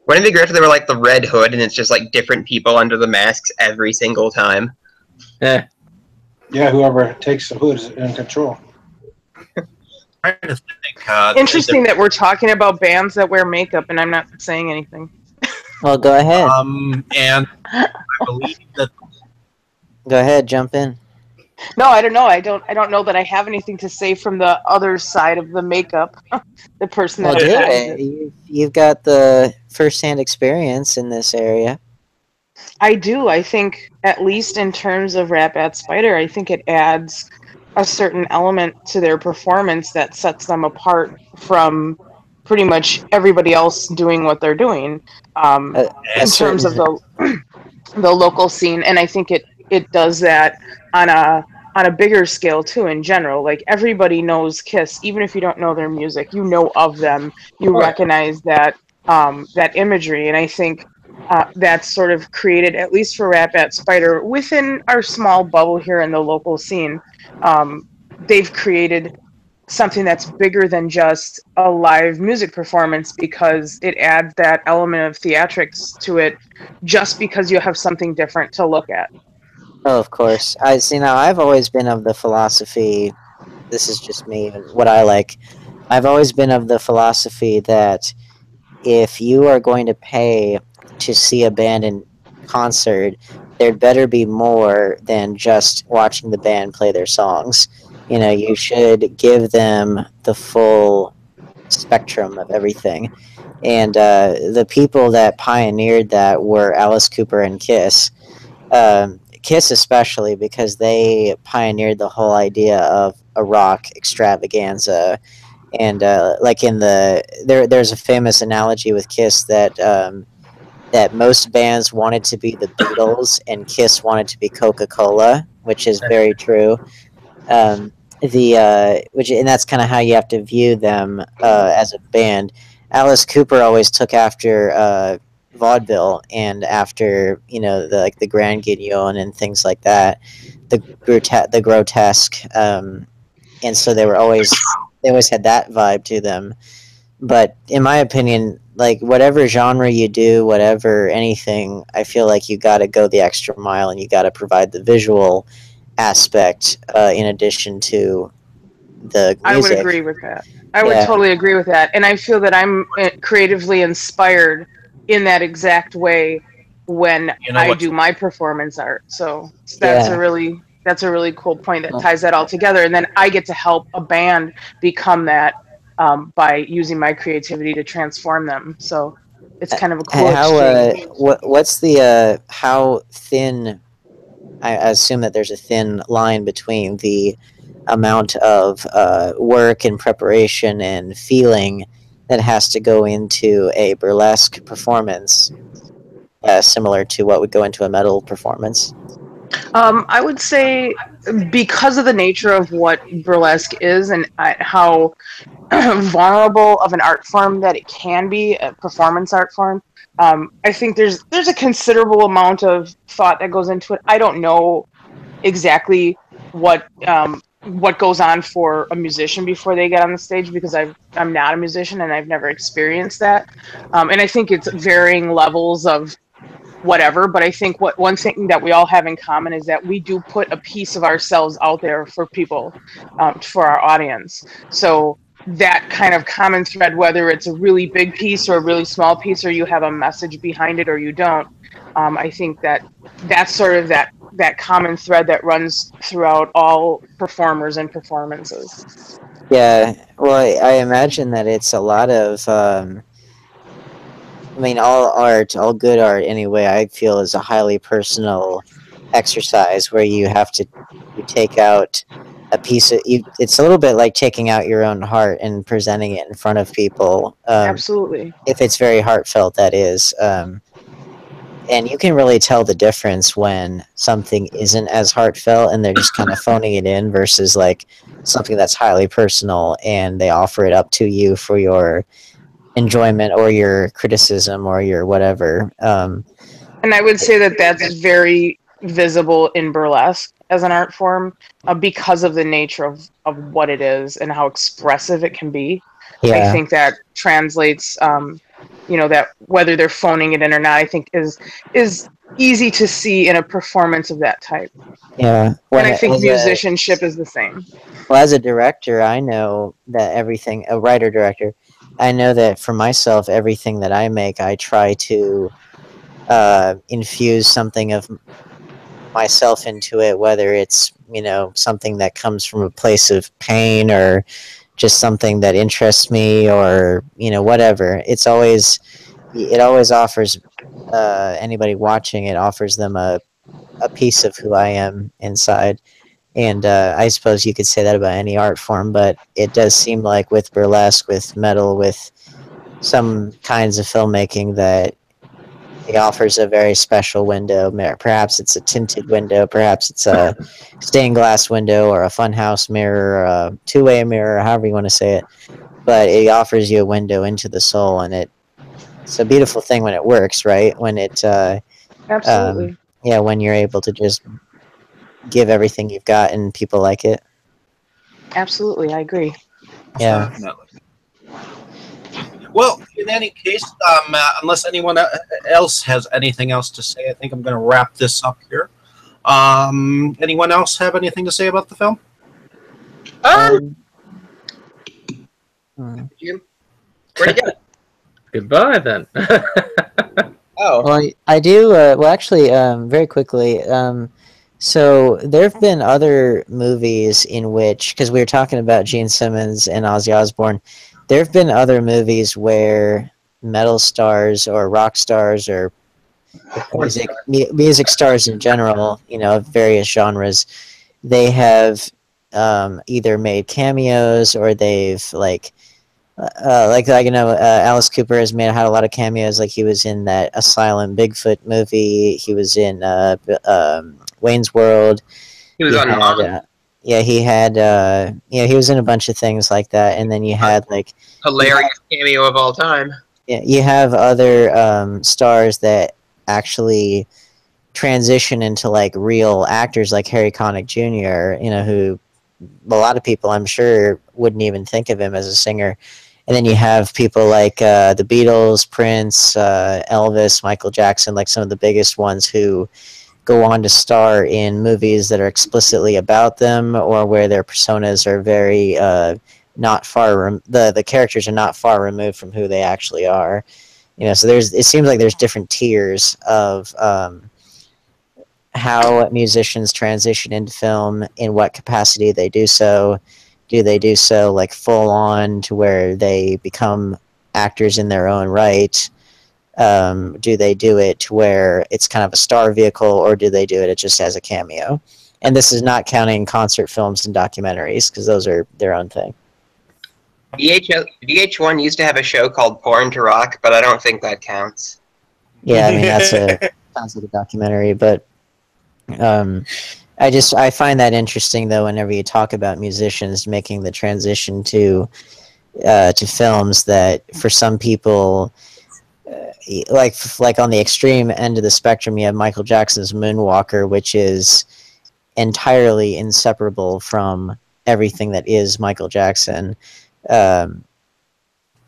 Wouldn't it be great if they were like the Red Hood and it's just like different people under the masks every single time? Yeah. Yeah, whoever takes the hood is in control. Trying to think, Interesting that we're talking about bands that wear makeup and I'm not saying anything. Well, go ahead. And I believe that. Go ahead, jump in. No, I don't know. I don't know that I have anything to say from the other side of the makeup. The person that designed it. You've got the first-hand experience in this area. I do. I think, at least in terms of Rat Bat Spider, I think it adds a certain element to their performance that sets them apart from pretty much everybody else doing what they're doing in terms of the local scene. And I think it does that on a bigger scale too. In general, like everybody knows Kiss, even if you don't know their music, you know of them, you recognize that that imagery, and I think that's sort of created, at least for Rat Bat Spider, within our small bubble here in the local scene. They've created something that's bigger than just a live music performance because it adds that element of theatrics to it, just because you have something different to look at. Oh, of course. I see. Now, I've always been of the philosophy. This is just me and what I like. I've always been of the philosophy that if you are going to pay to see a band in concert, there'd better be more than just watching the band play their songs. You know, you should give them the full spectrum of everything. And the people that pioneered that were Alice Cooper and Kiss. Kiss especially, because they pioneered the whole idea of a rock extravaganza. And like in there's a famous analogy with Kiss that that most bands wanted to be the Beatles and Kiss wanted to be Coca-Cola, which is very true. Which and that's kind of how you have to view them as a band. Alice Cooper always took after vaudeville and after the Grand Guignol and things like that, the grotesque, and so they always had that vibe to them. But in my opinion, like whatever genre you do, whatever anything, I feel like you got to go the extra mile and you got to provide the visual aspect in addition to the music. I would agree with that. I would totally agree with that. And I feel that I'm creatively inspired in that exact way when I do my performance art. So that's a really cool point that ties that all together. And then I get to help a band become that by using my creativity to transform them. So it's kind of a cool exchange. What's the how thin? I assume that there's a thin line between the amount of work and preparation and feeling that has to go into a burlesque performance, similar to what would go into a metal performance. I would say because of the nature of what burlesque is and how vulnerable of an art form that it can be, a performance art form. I think there's a considerable amount of thought that goes into it. I don't know exactly what goes on for a musician before they get on the stage, because I'm not a musician and I've never experienced that. And I think it's varying levels of whatever, but I think one thing that we all have in common is that we do put a piece of ourselves out there for people, for our audience. So that kind of common thread, whether it's a really big piece or a really small piece, or you have a message behind it or you don't, I think that's sort of that common thread that runs throughout all performers and performances. Yeah, well, I imagine that it's a lot of, I mean, all art, all good art anyway, I feel is a highly personal exercise where you have to take out a piece of you. It's a little bit like taking out your own heart and presenting it in front of people. Absolutely. If it's very heartfelt, that is. And you can really tell the difference when something isn't as heartfelt and they're just kind of phoning it in versus like something that's highly personal and they offer it up to you for your enjoyment or your criticism or your whatever. And I would say that that's very visible in burlesque as an art form, because of the nature of what it is and how expressive it can be. Yeah. I think that translates, that whether they're phoning it in or not, I think is easy to see in a performance of that type. Yeah. And I think musicianship is the same. Well, as a director, I know that everything, a writer-director, I know that for myself, everything that I make, I try to infuse something of myself into it, whether it's, something that comes from a place of pain or just something that interests me or, whatever. It always offers anybody watching, it offers them a piece of who I am inside. And I suppose you could say that about any art form, but it does seem like with burlesque, with metal, with some kinds of filmmaking, that it offers a very special window. Perhaps it's a tinted window, perhaps it's a stained glass window or a funhouse mirror or a two-way mirror, however you want to say it. But it offers you a window into the soul, and it's a beautiful thing when it works, right? When it absolutely, when you're able to just give everything you've got and people like it. Absolutely, I agree. Yeah. Definitely. Well, in any case, unless anyone else has anything else to say, I think I'm going to wrap this up here. Anyone else have anything to say about the film? Where'd it go? Goodbye, then. Oh. Well, I do. Well, actually, very quickly. So there have been other movies in which, because we were talking about Gene Simmons and Ozzy Osbourne, there have been other movies where metal stars or rock stars or music stars in general, of various genres, they have either made cameos or they've Alice Cooper has had a lot of cameos. Like he was in that Asylum Bigfoot movie. He was in Wayne's World. He was on Mom. He had he was in a bunch of things like that. And then you had hilarious cameo of all time. Yeah, you have other stars that actually transition into real actors, like Harry Connick Jr. Who a lot of people, I'm sure, wouldn't even think of him as a singer. And then you have people like the Beatles, Prince, Elvis, Michael Jackson, like some of the biggest ones who go on to star in movies that are explicitly about them or where their personas are very not far. The characters are not far removed from who they actually are. So it seems like there's different tiers of how musicians transition into film, in what capacity they do so. Do they do so full on to where they become actors in their own right? Do they do it to where it's kind of a star vehicle, or do they do it just as a cameo? And this is not counting concert films and documentaries, because those are their own thing. VH1 used to have a show called Porn to Rock, but I don't think that counts. Yeah, I mean, sounds like a documentary, but I find that interesting though. Whenever you talk about musicians making the transition to films, that for some people, like on the extreme end of the spectrum, you have Michael Jackson's Moonwalker, which is entirely inseparable from everything that is Michael Jackson. Um,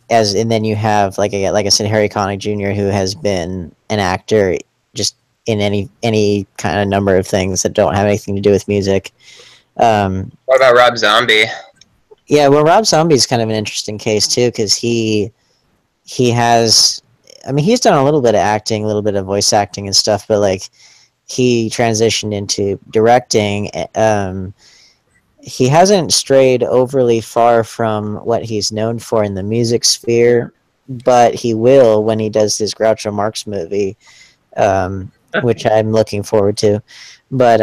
and then you have like I said, Harry Connick Jr., who has been an actor just in any kind of number of things that don't have anything to do with music. What about Rob Zombie? Yeah, well, Rob Zombie's kind of an interesting case too, because he has, I mean, he's done a little bit of acting, a little bit of voice acting and stuff, but like he transitioned into directing. He hasn't strayed overly far from what he's known for in the music sphere, but he will when he does his Groucho Marx movie, which I'm looking forward to. But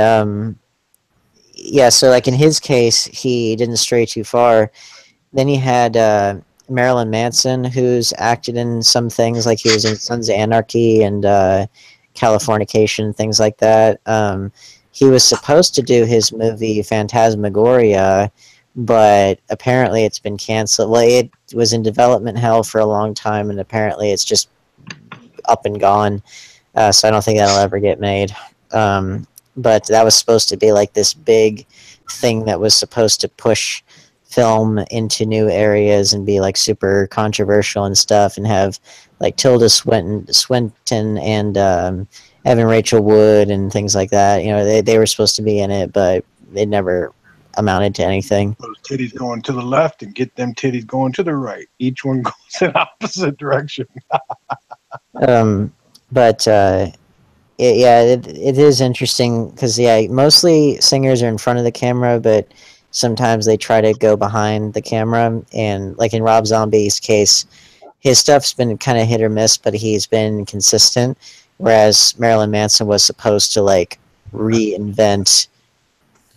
yeah, so like in his case, he didn't stray too far. Then you had Marilyn Manson, who's acted in some things, like he was in Sons of Anarchy and Californication, things like that. He was supposed to do his movie Phantasmagoria, but apparently it's been canceled. Well, it was in development hell for a long time, and apparently it's just up and gone. So I don't think that'll ever get made. But that was supposed to be like this big thing that was supposed to push film into new areas and be like super controversial and stuff, and have like Tilda Swinton and Evan Rachel Wood and things like that. You know, they were supposed to be in it, but it never amounted to anything. Those titties going to the left and get them titties going to the right. Each one goes in opposite direction. But it is interesting because mostly singers are in front of the camera, but sometimes they try to go behind the camera. And like in Rob Zombie's case, his stuff's been kind of hit or miss, but he's been consistent. Whereas Marilyn Manson was supposed to like reinvent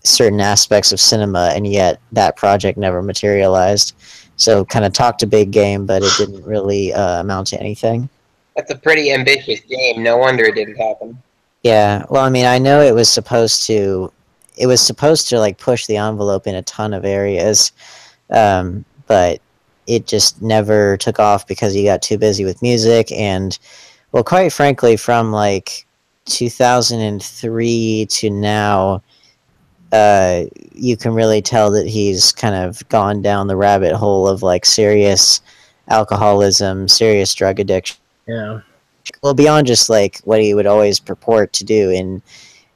certain aspects of cinema, and yet that project never materialized. So kind of talked a big game, but it didn't really amount to anything. That's a pretty ambitious game. No wonder it didn't happen. Yeah, well, I mean, I know it was supposed to like push the envelope in a ton of areas, but it just never took off because he got too busy with music. And well, quite frankly, from like 2003 to now, you can really tell that he's kind of gone down the rabbit hole of like serious alcoholism, serious drug addiction. Yeah. Well, beyond just like what he would always purport to do in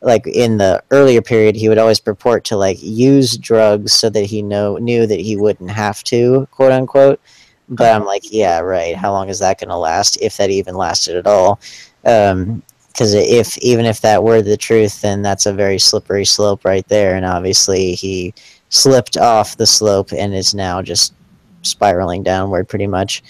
the earlier period, he would always purport to like use drugs so that he knew that he wouldn't have to, quote unquote. But I'm like, yeah, right. How long is that going to last, if that even lasted at all? Because even if that were the truth, then that's a very slippery slope right there. And obviously, he slipped off the slope and is now just spiraling downward, pretty much.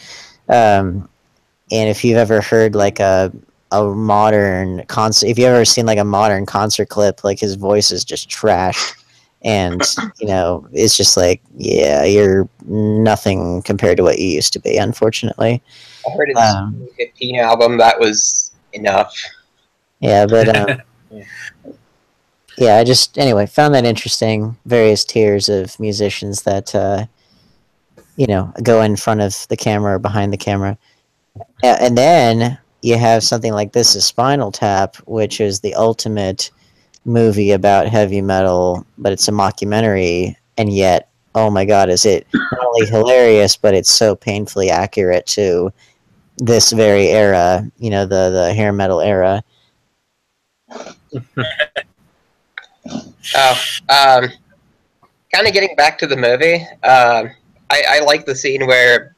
And if you've ever heard like a modern concert, if you've ever seen like a modern concert clip, like his voice is just trashed, and you know, it's just like, yeah, you're nothing compared to what you used to be, unfortunately. I heard his 2015 album. That was enough. Yeah, but yeah, I just anyway found that interesting. Various tiers of musicians that go in front of the camera or behind the camera. And then you have something like This Is Spinal Tap, which is the ultimate movie about heavy metal, but it's a mockumentary, and yet, oh my god, is it not only hilarious, but it's so painfully accurate to this very era, the hair metal era. Kind of getting back to the movie, I like the scene where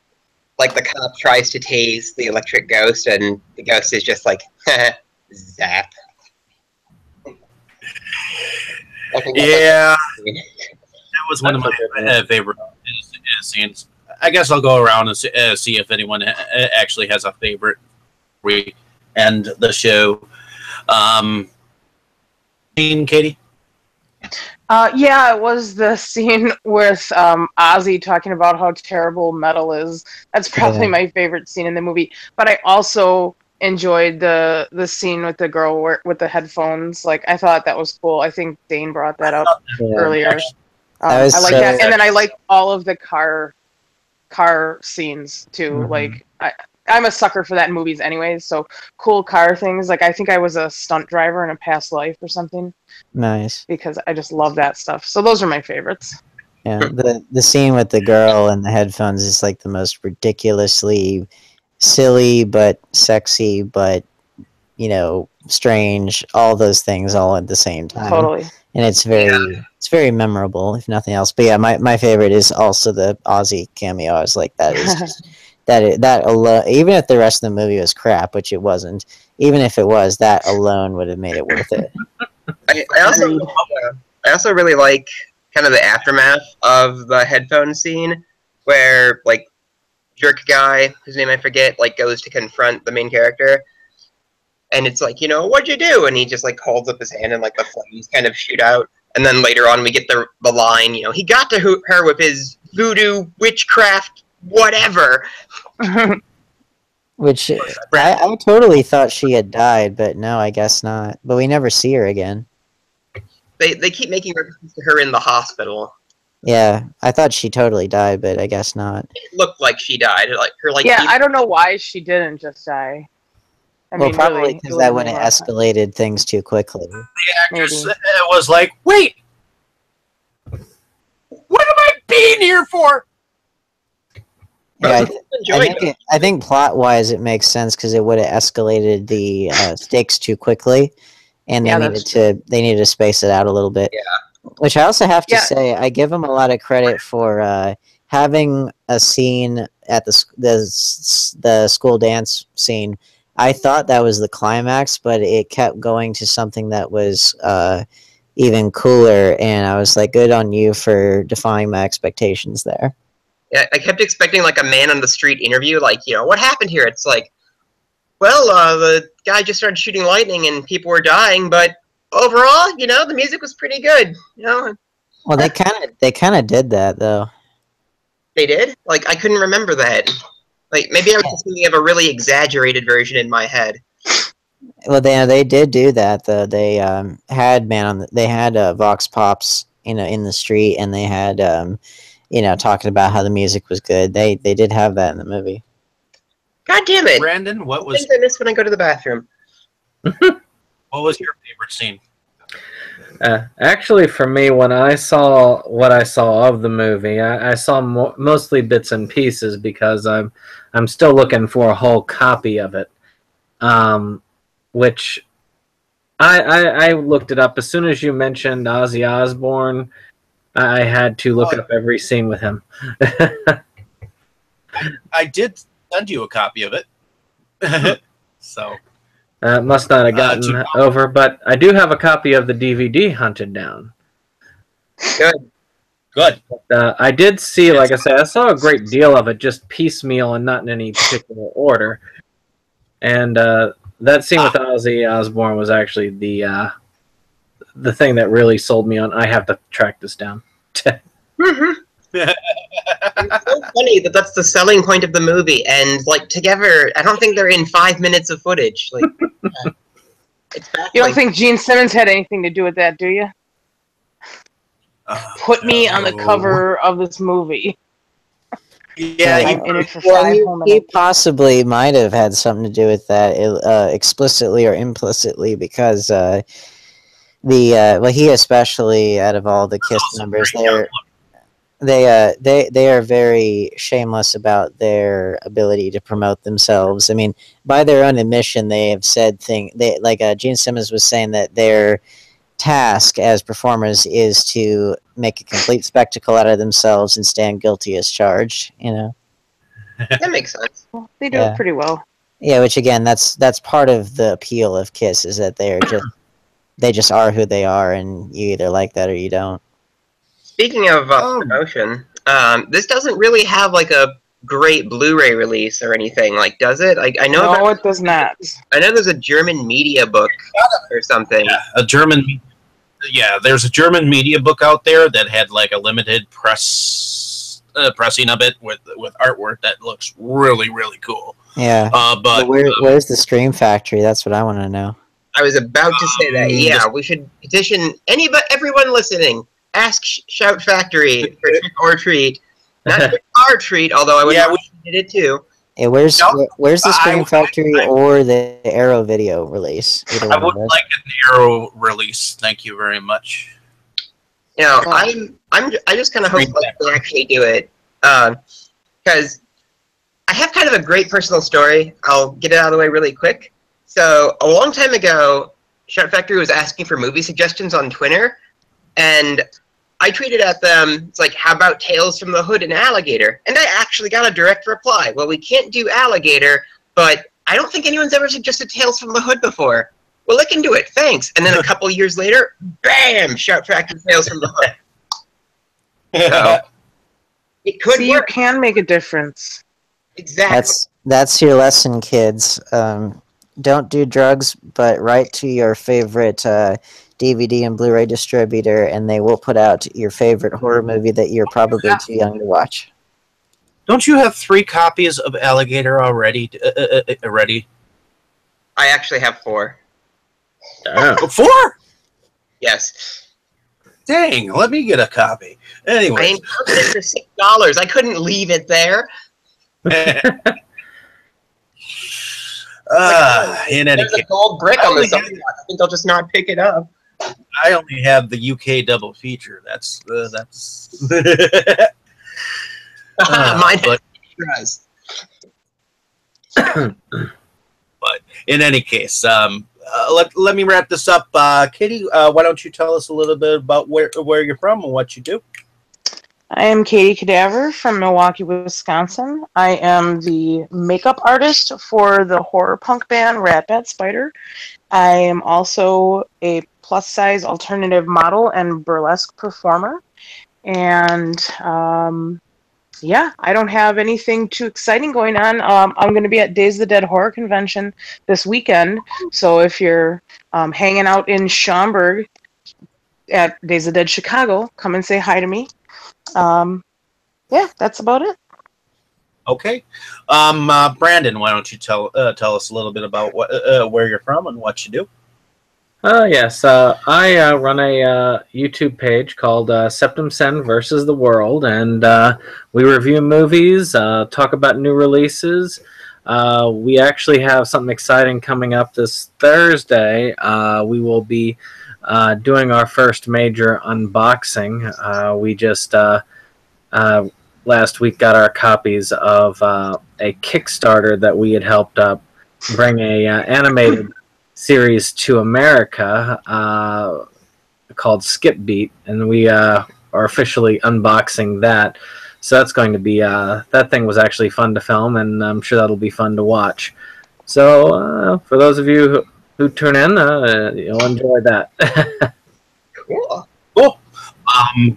like the cop tries to tase the electric ghost, and the ghost is just like, zap. Yeah, that was one of my favorite scenes. I guess I'll go around and see if anyone actually has a favorite. We end the show. Katie? Yeah, it was the scene with Ozzy talking about how terrible metal is. That's probably my favorite scene in the movie. But I also enjoyed the scene with the girl with the headphones. Like, I thought that was cool. I think Dane brought that up earlier. I like that, and then I like all of the car scenes too. Like, I'm a sucker for that in movies anyways. So cool car things. Like, I think I was a stunt driver in a past life or something. Nice. Because I just love that stuff. So those are my favorites. Yeah, the scene with the girl and the headphones is like the most ridiculously silly but sexy but strange, all those things all at the same time. Totally. And it's very memorable, if nothing else. But yeah, my favorite is also the Aussie cameo. I was like, that is just, that alone, even if the rest of the movie was crap, which it wasn't, even if it was, that alone would have made it worth it. I also really like kind of the aftermath of the headphone scene where, like, jerk guy, whose name I forget, like, goes to confront the main character. And it's like, what'd you do? And he just, like, holds up his hand and, like, the flames kind of shoot out. And then later on we get the line, he got to her with his voodoo, witchcraft, whatever. Which, I totally thought she had died, but no, I guess not. But we never see her again. They keep making references to her in the hospital. Yeah, I thought she totally died, but I guess not. It looked like she died. Yeah, I don't know why she didn't just die. I mean, probably because really, that would have escalated things too quickly. The actress was like, wait! What am I being here for? Yeah, I think plot-wise it makes sense because it would have escalated the stakes too quickly, and they needed to space it out a little bit. Yeah. Which I also have to say, I give them a lot of credit for having a scene at the school dance scene. I thought that was the climax, but it kept going to something that was even cooler, and I was like, good on you for defying my expectations there. Yeah, I kept expecting, like, a man on the street interview, like, what happened here? It's like, well, the guy just started shooting lightning and people were dying, but overall, the music was pretty good, Well, they kind of did that, though. They did? Like, I couldn't remember that. Like, maybe I was just thinking of a really exaggerated version in my head. Well, they did do that, though. They had Vox Pops, in the street, and they had talking about how the music was good. They did have that in the movie. God damn it, Brandon! What was? I miss when I go to the bathroom? What was your favorite scene? Actually, for me, when I saw what I saw of the movie, I saw mostly bits and pieces because I'm still looking for a whole copy of it, which I looked it up as soon as you mentioned Ozzy Osbourne. I had to look up every scene with him. I did send you a copy of it, so. Must not have gotten over, but I do have a copy of the DVD hunted down. Good. I did see, like I said, I saw a great deal of it, just piecemeal and not in any particular order. And that scene with Ozzy Osbourne was actually the thing that really sold me on. I have to track this down. It's so funny that's the selling point of the movie, and like together, I don't think they're in 5 minutes of footage. Like, you don't think Gene Simmons had anything to do with that, do you? Put me on the cover of this movie. Yeah, he possibly might have had something to do with that, explicitly or implicitly, because he especially, out of all the Kiss members, they are very shameless about their ability to promote themselves. I mean, by their own admission, they have said Gene Simmons was saying that their task as performers is to make a complete spectacle out of themselves and stand guilty as charged. That makes sense. Well, they do it pretty well. Yeah, which again, that's part of the appeal of Kiss, is that they just are who they are, and you either like that or you don't. Speaking of promotion, this doesn't really have like a great Blu-ray release or anything, like, does it? Like, I know no, it does not. I know there's a German media book or something. Yeah, there's a German media book out there that had like a limited press pressing of it with artwork that looks really, really cool. Yeah. But where's the Scream Factory? That's what I want to know. I was about to say that. Yeah, we should petition everyone listening. Ask Shout Factory for trick or treat. Not trick or treat, although I would did it too. Yeah, where's the Scream Factory or the Arrow video release? I would like an Arrow release. Thank you very much. You know, I just kind of hope they actually do it, because I have kind of a great personal story. I'll get it out of the way really quick. So a long time ago, Shout Factory was asking for movie suggestions on Twitter, and I tweeted at them, it's like, how about Tales from the Hood and Alligator? And I actually got a direct reply. Well, we can't do Alligator, but I don't think anyone's ever suggested Tales from the Hood before. Well, I can do it, thanks. And then a couple years later, bam, Shout Factory Tales from the Hood. So, it could work. You can make a difference. Exactly. That's your lesson, kids. Don't do drugs, but write to your favorite DVD and Blu-ray distributor, and they will put out your favorite horror movie that you're probably too young to watch. Don't you have 3 copies of Alligator already? I actually have 4. Oh, 4? Yes. Dang, let me get a copy. Anyway. I enclosed it for $6. I couldn't leave it there. In any case, there's a gold brick on the side. I think they'll just not pick it up. I only have the UK double feature. That's mine. But in any case, let me wrap this up. Kitty, why don't you tell us a little bit about where you're from and what you do? I am Katie Cadaver from Milwaukee, Wisconsin. I am the makeup artist for the horror punk band Rat Bat Spider. I am also a plus-size alternative model and burlesque performer. And yeah, I don't have anything too exciting going on. I'm going to be at Days of the Dead Horror Convention this weekend. So if you're hanging out in Schaumburg at Days of the Dead Chicago, come and say hi to me. Yeah, that's about it. Okay. Brandon, why don't you tell us a little bit about where you're from and what you do? Yes, I run a YouTube page called Septum Sen versus the World, and we review movies, talk about new releases. We actually have something exciting coming up this Thursday. We will be doing our first major unboxing. We just last week got our copies of a Kickstarter that we had helped bring a animated series to America called Skip Beat, and we are officially unboxing that. So that's going to be that thing was actually fun to film, and I'm sure that'll be fun to watch. So for those of you who tune in, you'll enjoy that. Cool.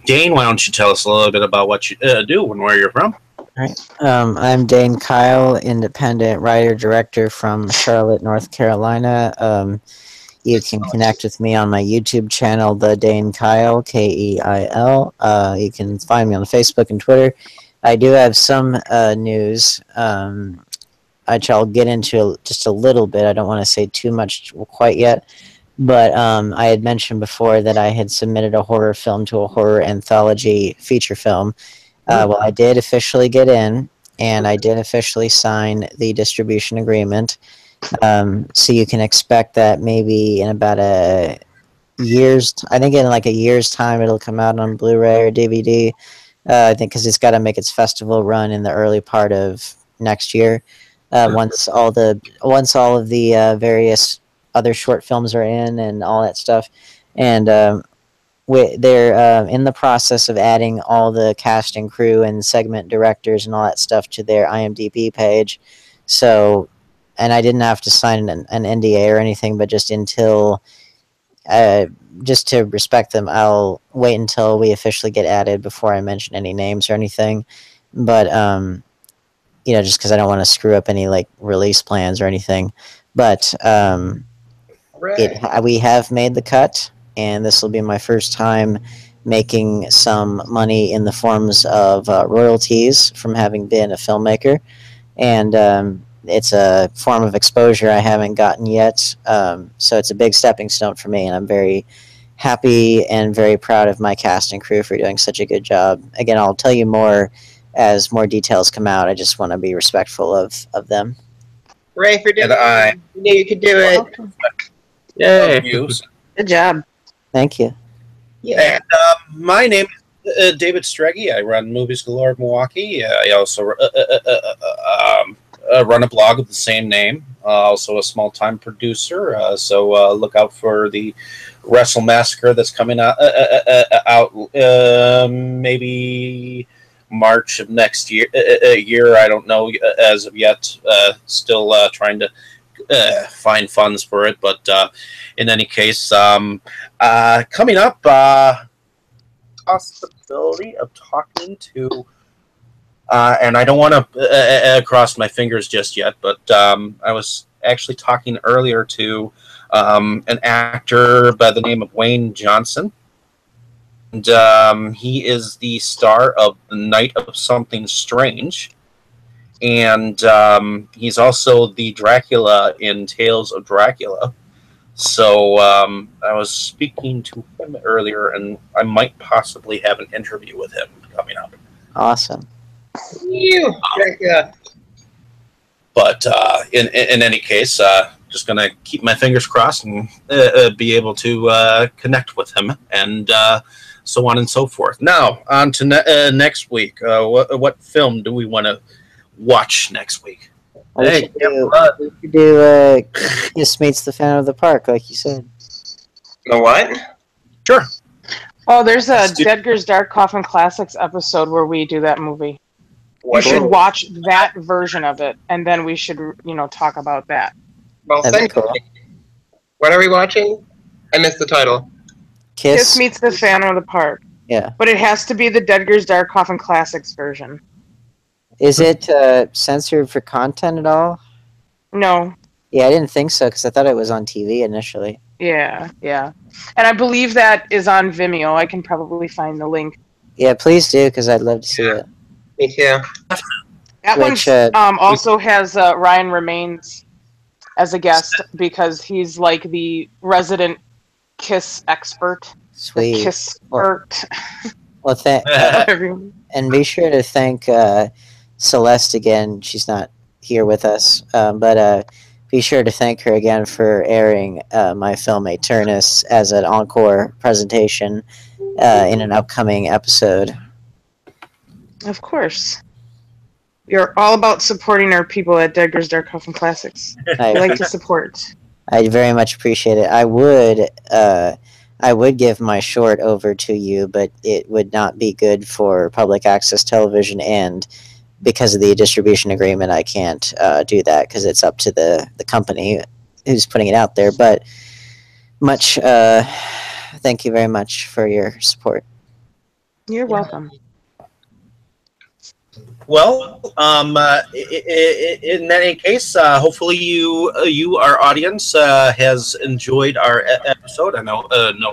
Dane, why don't you tell us a little bit about what you do and where you're from? All right. I'm Dane Kyle, independent writer-director from Charlotte, North Carolina. You can connect with me on my YouTube channel, The Dane Kyle, Keil. You can find me on Facebook and Twitter. I do have some news, which I'll get into just a little bit. I don't want to say too much quite yet. But I had mentioned before that I had submitted a horror film to a horror anthology feature film. Well, I did officially get in, and I did officially sign the distribution agreement. So you can expect that maybe in about I think in like a year's time, it'll come out on Blu-ray or DVD. I think because it's got to make its festival run in the early part of next year. Once all of the various other short films are in and all that stuff, and they're in the process of adding all the cast and crew and segment directors and all that stuff to their IMDb page. So, and I didn't have to sign an NDA or anything, but just until, just to respect them, I'll wait until we officially get added before I mention any names or anything. But just because I don't want to screw up any like release plans or anything. But we have made the cut, and this will be my first time making some money in the forms of royalties from having been a filmmaker. And it's a form of exposure I haven't gotten yet. So it's a big stepping stone for me, and I'm very happy and very proud of my cast and crew for doing such a good job. Again, I'll tell you more as more details come out. I just want to be respectful of them. Ray, for doing it. You knew you could do it. Yay. Good job. Thank you. Yeah. And my name is David Streggy. I run Movies Galore Milwaukee. I also run a blog of the same name. Also a small-time producer. So look out for the Wrestle Massacre that's coming out maybe March of next year. I don't know as of yet. Still trying to find funds for it, but in any case, coming up, possibility of talking to, and I don't want to cross my fingers just yet, but I was actually talking earlier to an actor by the name of Wayne Johnson. And he is the star of The Night of Something Strange. And he's also the Dracula in Tales of Dracula. So I was speaking to him earlier, and I might possibly have an interview with him coming up. Awesome. You, Dracula. But in any case, just going to keep my fingers crossed and be able to connect with him and so on and so forth. Now, on to next week. What film do we want to watch next week? We should do Kiss Meets the Phantom of the Park, like you said. The what? Sure. Oh, there's a Dedgar's Dark Coffin Classics episode where we do that movie. You should watch that version of it, and then we should, talk about that. Well, thank you. What are we watching? I missed the title. Kiss Meets the Phantom of the Park. Yeah. But it has to be the Dedgar's Dark Coffin Classics version. Is it censored for content at all? No. Yeah, I didn't think so, because I thought it was on TV initially. Yeah. And I believe that is on Vimeo. I can probably find the link. Yeah, please do, because I'd love to see it. Me too. That one also has Ryan Remains as a guest, because he's like the resident Kiss expert. Sweet. The Kiss expert. Well, and be sure to thank Celeste again. She's not here with us, but be sure to thank her again for airing my film Eternus as an encore presentation in an upcoming episode. Of course. We're all about supporting our people at Dedgar's Dark Coffin Classics. I like to support. I very much appreciate it. I would give my short over to you, but it would not be good for public access television, and because of the distribution agreement, I can't do that, because it's up to the company who's putting it out there. But thank you very much for your support. You're welcome. Well, in any case, hopefully you, our audience, has enjoyed our episode. I know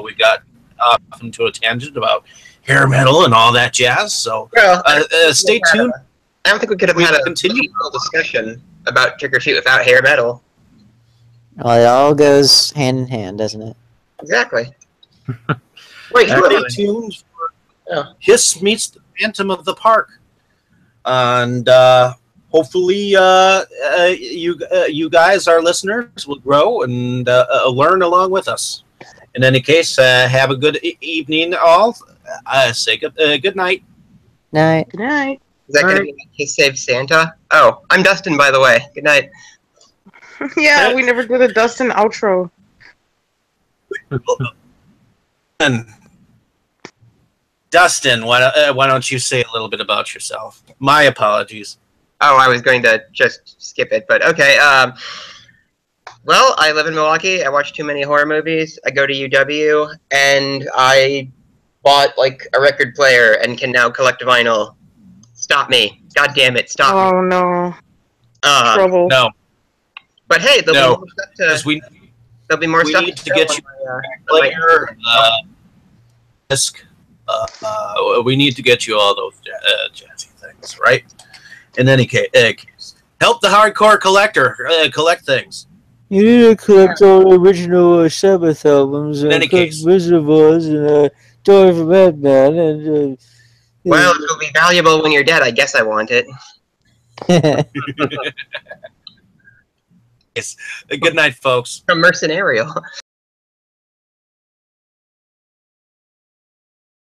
we got off into a tangent about hair metal and all that jazz. So stay tuned. I don't think we could have had a full discussion about Trick or Treat without hair metal. Well, it all goes hand in hand, doesn't it? Exactly. Wait, stay tuned for Kiss Meets the Phantom of the Park. And hopefully you guys, our listeners, will grow and learn along with us. In any case, have a good evening, all. Say good night. Night. Good night. Is that going to be Kiss Save Santa? Oh, I'm Dustin, by the way. Good night. Yeah, we never did a Dustin outro. And Dustin, why don't you say a little bit about yourself? My apologies. Oh, I was going to just skip it, but okay. Well, I live in Milwaukee. I watch too many horror movies. I go to UW, and I bought like a record player and can now collect vinyl. Stop me! God damn it! Stop me! Oh no! Trouble. No. But hey, there'll be more stuff there'll be more stuff need to get you player disc. we need to get you all those jazzy things, right? In any case, help the hardcore collector collect things. You need to collect all the original Sabbath albums, In any collect case. Wizard of Oz and Door of Madman, and Well, it'll be valuable when you're dead. I guess I want it. Yes. Good night, folks. A mercenarial.